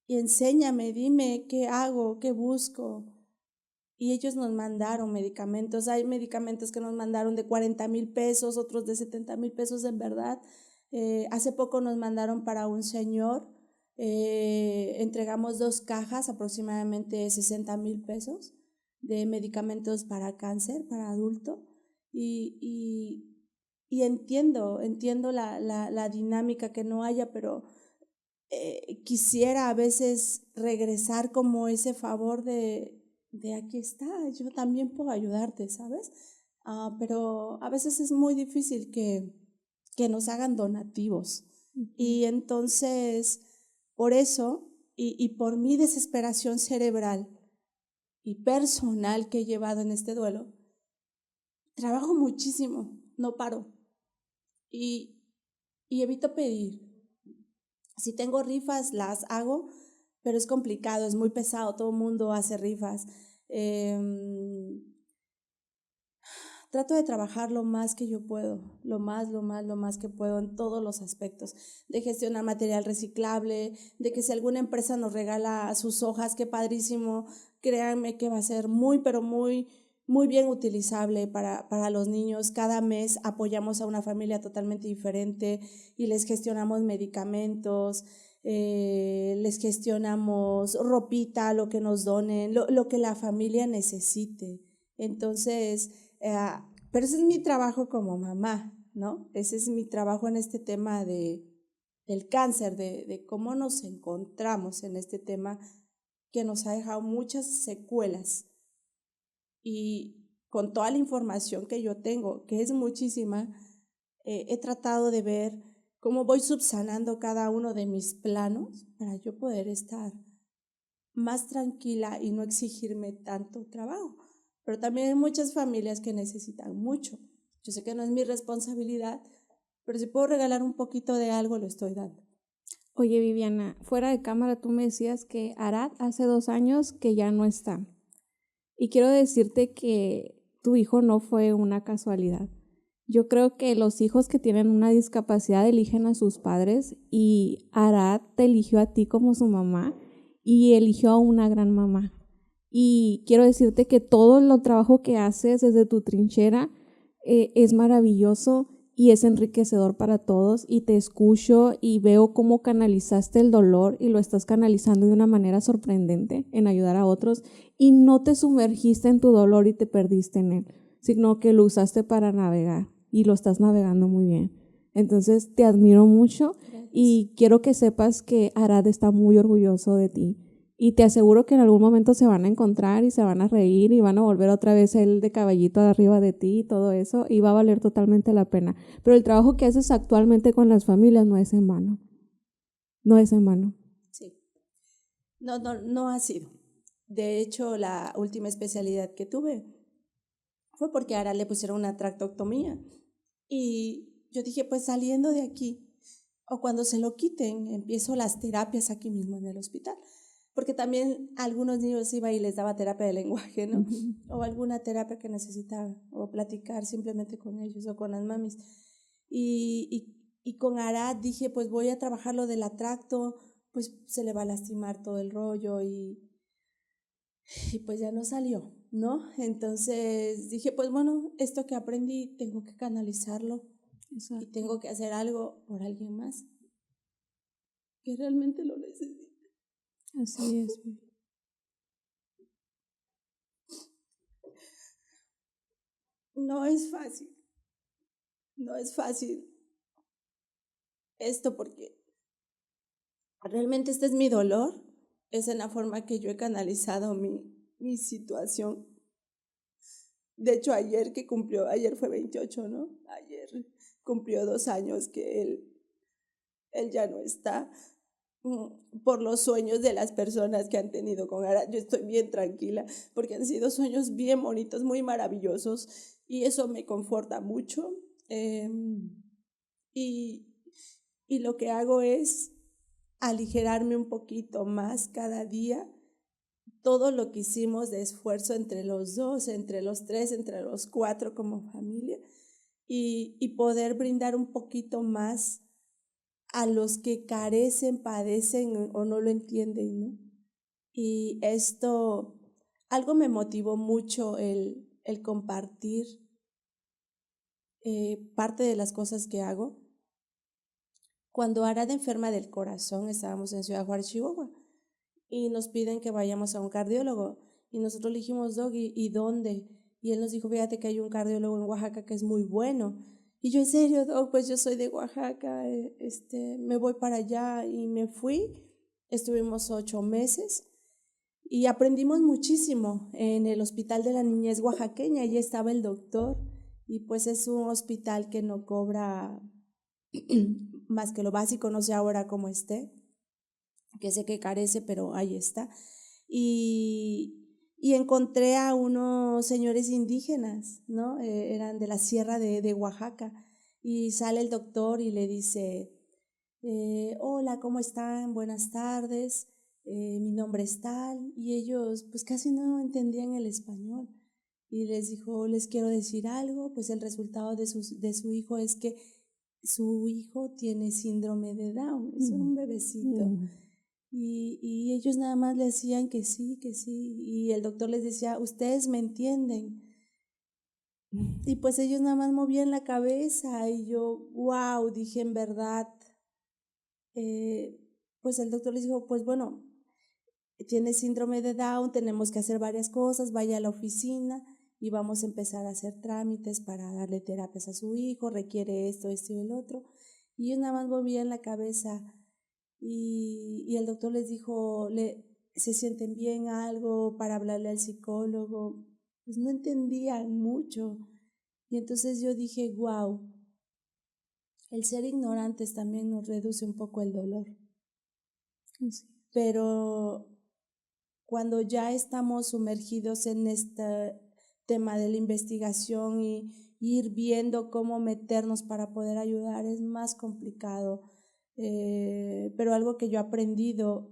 enséñame, dime qué hago, qué busco. Y ellos nos mandaron medicamentos. Hay medicamentos que nos mandaron de 40,000 pesos, otros de 70,000 pesos en verdad. Hace poco nos mandaron para un señor, entregamos 2 cajas, aproximadamente 60,000 pesos de medicamentos para cáncer, para adulto. Y entiendo la dinámica que no haya, pero quisiera a veces regresar como ese favor de aquí está, yo también puedo ayudarte, ¿sabes? Pero a veces es muy difícil que nos hagan donativos. Y entonces, por eso, y por mi desesperación cerebral y personal que he llevado en este duelo, trabajo muchísimo, no paro. Y evito pedir. Si tengo rifas, las hago, pero es complicado, es muy pesado, todo el mundo hace rifas. Trato de trabajar lo más que yo puedo, lo más que puedo en todos los aspectos, de gestionar material reciclable, de que si alguna empresa nos regala sus hojas, qué padrísimo, créanme que va a ser muy, pero muy, muy bien utilizable para los niños. Cada mes apoyamos a una familia totalmente diferente y les gestionamos medicamentos, les gestionamos ropita, lo que nos donen, lo que la familia necesite. Entonces, pero ese es mi trabajo como mamá, ¿no? Ese es mi trabajo en este tema del cáncer, de cómo nos encontramos en este tema que nos ha dejado muchas secuelas. Y con toda la información que yo tengo, que es muchísima, he tratado de ver cómo voy subsanando cada uno de mis planos para yo poder estar más tranquila y no exigirme tanto trabajo. Pero también hay muchas familias que necesitan mucho. Yo sé que no es mi responsabilidad, pero si puedo regalar un poquito de algo, lo estoy dando. Oye, Viviana, fuera de cámara tú me decías que Arad hace 2 años que ya no está. Y quiero decirte que tu hijo no fue una casualidad. Yo creo que los hijos que tienen una discapacidad eligen a sus padres y Arad te eligió a ti como su mamá y eligió a una gran mamá. Y quiero decirte que todo el trabajo que haces desde tu trinchera es maravilloso y es enriquecedor para todos, y te escucho y veo cómo canalizaste el dolor y lo estás canalizando de una manera sorprendente en ayudar a otros, y no te sumergiste en tu dolor y te perdiste en él, sino que lo usaste para navegar y lo estás navegando muy bien. Entonces te admiro mucho. Gracias. Y quiero que sepas que Arad está muy orgulloso de ti. Y te aseguro que en algún momento se van a encontrar y se van a reír y van a volver otra vez él de caballito de arriba de ti y todo eso, y va a valer totalmente la pena. Pero el trabajo que haces actualmente con las familias no es en vano. No es en vano. Sí. No ha sido. De hecho, la última especialidad que tuve fue porque ahora le pusieron una tractoctomía. Y yo dije, pues saliendo de aquí, o cuando se lo quiten, empiezo las terapias aquí mismo en el hospital. Porque también a algunos niños iba y les daba terapia de lenguaje, ¿no? O alguna terapia que necesitaba, o platicar simplemente con ellos o con las mamis. Y con Arad dije, pues voy a trabajar lo del atracto, pues se le va a lastimar todo el rollo y pues ya no salió, ¿no? Entonces dije, pues bueno, esto que aprendí tengo que canalizarlo. Exacto. Y tengo que hacer algo por alguien más que realmente lo necesita. Así es. No es fácil, no es fácil esto porque realmente este es mi dolor, es en la forma que yo he canalizado mi situación. De hecho, ayer fue 28, ¿no? Ayer cumplió 2 años que él ya no está. Por los sueños de las personas que han tenido con Ara. Yo estoy bien tranquila porque han sido sueños bien bonitos, muy maravillosos y eso me conforta mucho. Y, y lo que hago es aligerarme un poquito más cada día todo lo que hicimos de esfuerzo entre los 2, entre los 3, entre los 4 como familia y poder brindar un poquito más a los que carecen, padecen o no lo entienden, ¿no? Y esto, algo me motivó mucho el compartir parte de las cosas que hago. Cuando Arad enferma del corazón, estábamos en Ciudad Juárez, Chihuahua, y nos piden que vayamos a un cardiólogo. Y nosotros le dijimos, Doc, ¿y dónde? Y él nos dijo, fíjate que hay un cardiólogo en Oaxaca que es muy bueno. Y yo, en serio, Doc, pues yo soy de Oaxaca, me voy para allá. Y me fui, estuvimos 8 meses y aprendimos muchísimo en el Hospital de la Niñez Oaxaqueña. Allí estaba el doctor y pues es un hospital que no cobra más que lo básico, no sé ahora cómo esté, que sé que carece, pero ahí está. Y encontré a unos señores indígenas, ¿no? Eran de la sierra de Oaxaca. Y sale el doctor y le dice, hola, ¿cómo están? Buenas tardes, mi nombre es tal. Y ellos pues casi no entendían el español. Y les dijo, les quiero decir algo, pues el resultado de su hijo es que su hijo tiene síndrome de Down, es un bebecito. Y ellos nada más le decían que sí, y el doctor les decía, ustedes me entienden. Y pues ellos nada más movían la cabeza y yo, wow, dije en verdad, pues el doctor les dijo, pues bueno, tiene síndrome de Down, tenemos que hacer varias cosas, vaya a la oficina y vamos a empezar a hacer trámites para darle terapias a su hijo, requiere esto, esto y el otro. Y ellos nada más movían la cabeza. Y el doctor les dijo, ¿se sienten bien algo para hablarle al psicólogo? Pues no entendían mucho. Y entonces yo dije, wow, el ser ignorantes también nos reduce un poco el dolor. Sí. Pero cuando ya estamos sumergidos en este tema de la investigación y ir viendo cómo meternos para poder ayudar, es más complicado. Pero algo que yo he aprendido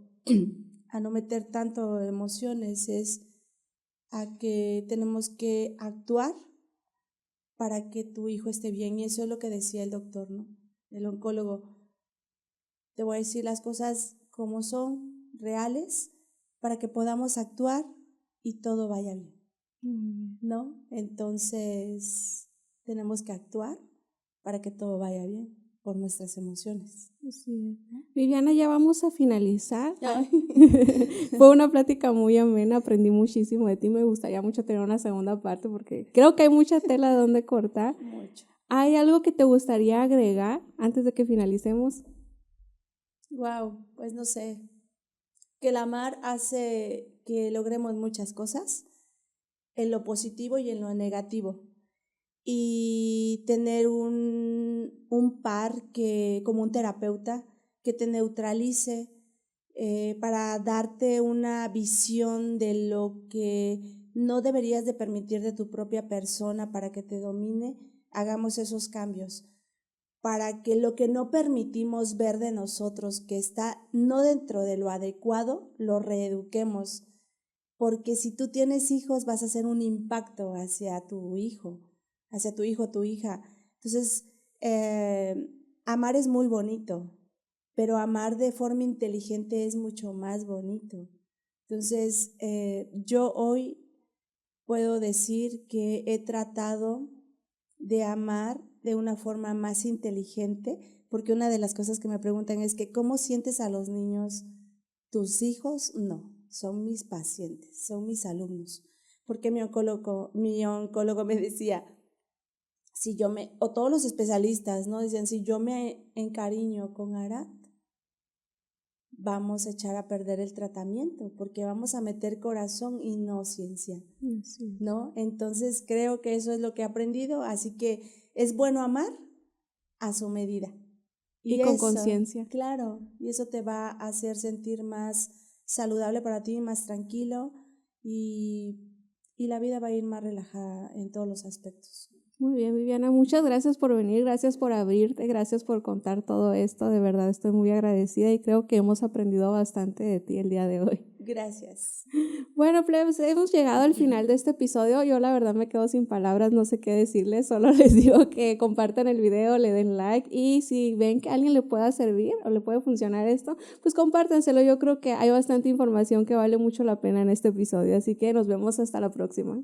a no meter tanto emociones es a que tenemos que actuar para que tu hijo esté bien. Y eso es lo que decía el doctor, ¿no? El oncólogo. Te voy a decir las cosas como son, reales, para que podamos actuar y todo vaya bien, ¿no? Entonces, tenemos que actuar para que todo vaya bien por nuestras emociones. Sí. Viviana, ya vamos a finalizar. Ay. Fue una plática muy amena, aprendí muchísimo de ti, me gustaría mucho tener una segunda parte porque creo que hay mucha tela de donde cortar. Mucho. ¿Hay algo que te gustaría agregar antes de que finalicemos? Wow, pues no sé, que el amar hace que logremos muchas cosas, en lo positivo y en lo negativo. Y tener un par que, como un terapeuta, que te neutralice para darte una visión de lo que no deberías de permitir de tu propia persona para que te domine, hagamos esos cambios. para que lo que no permitimos ver de nosotros, que está no dentro de lo adecuado, lo reeduquemos. Porque si tú tienes hijos, vas a hacer un impacto hacia tu hijo, tu hija. Entonces, amar es muy bonito, pero amar de forma inteligente es mucho más bonito. Entonces, yo hoy puedo decir que he tratado de amar de una forma más inteligente, porque una de las cosas que me preguntan es que ¿cómo sientes a los niños? ¿Tus hijos? No, son mis pacientes, son mis alumnos. Porque mi oncólogo me decía, o todos los especialistas, ¿no? Decían, si yo me encariño con Arat, vamos a echar a perder el tratamiento, porque vamos a meter corazón y no ciencia, ¿no? Entonces creo que eso es lo que he aprendido, así que es bueno amar a su medida. Y con conciencia. Claro, y eso te va a hacer sentir más saludable para ti, más tranquilo, y la vida va a ir más relajada en todos los aspectos. Muy bien, Viviana, muchas gracias por venir, gracias por abrirte, gracias por contar todo esto, de verdad estoy muy agradecida y creo que hemos aprendido bastante de ti el día de hoy. Gracias. Bueno, plebes, hemos llegado al final de este episodio. Yo la verdad me quedo sin palabras, no sé qué decirles, solo les digo que compartan el video, le den like y si ven que a alguien le pueda servir o le puede funcionar esto, pues compártenselo. Yo creo que hay bastante información que vale mucho la pena en este episodio, así que nos vemos hasta la próxima.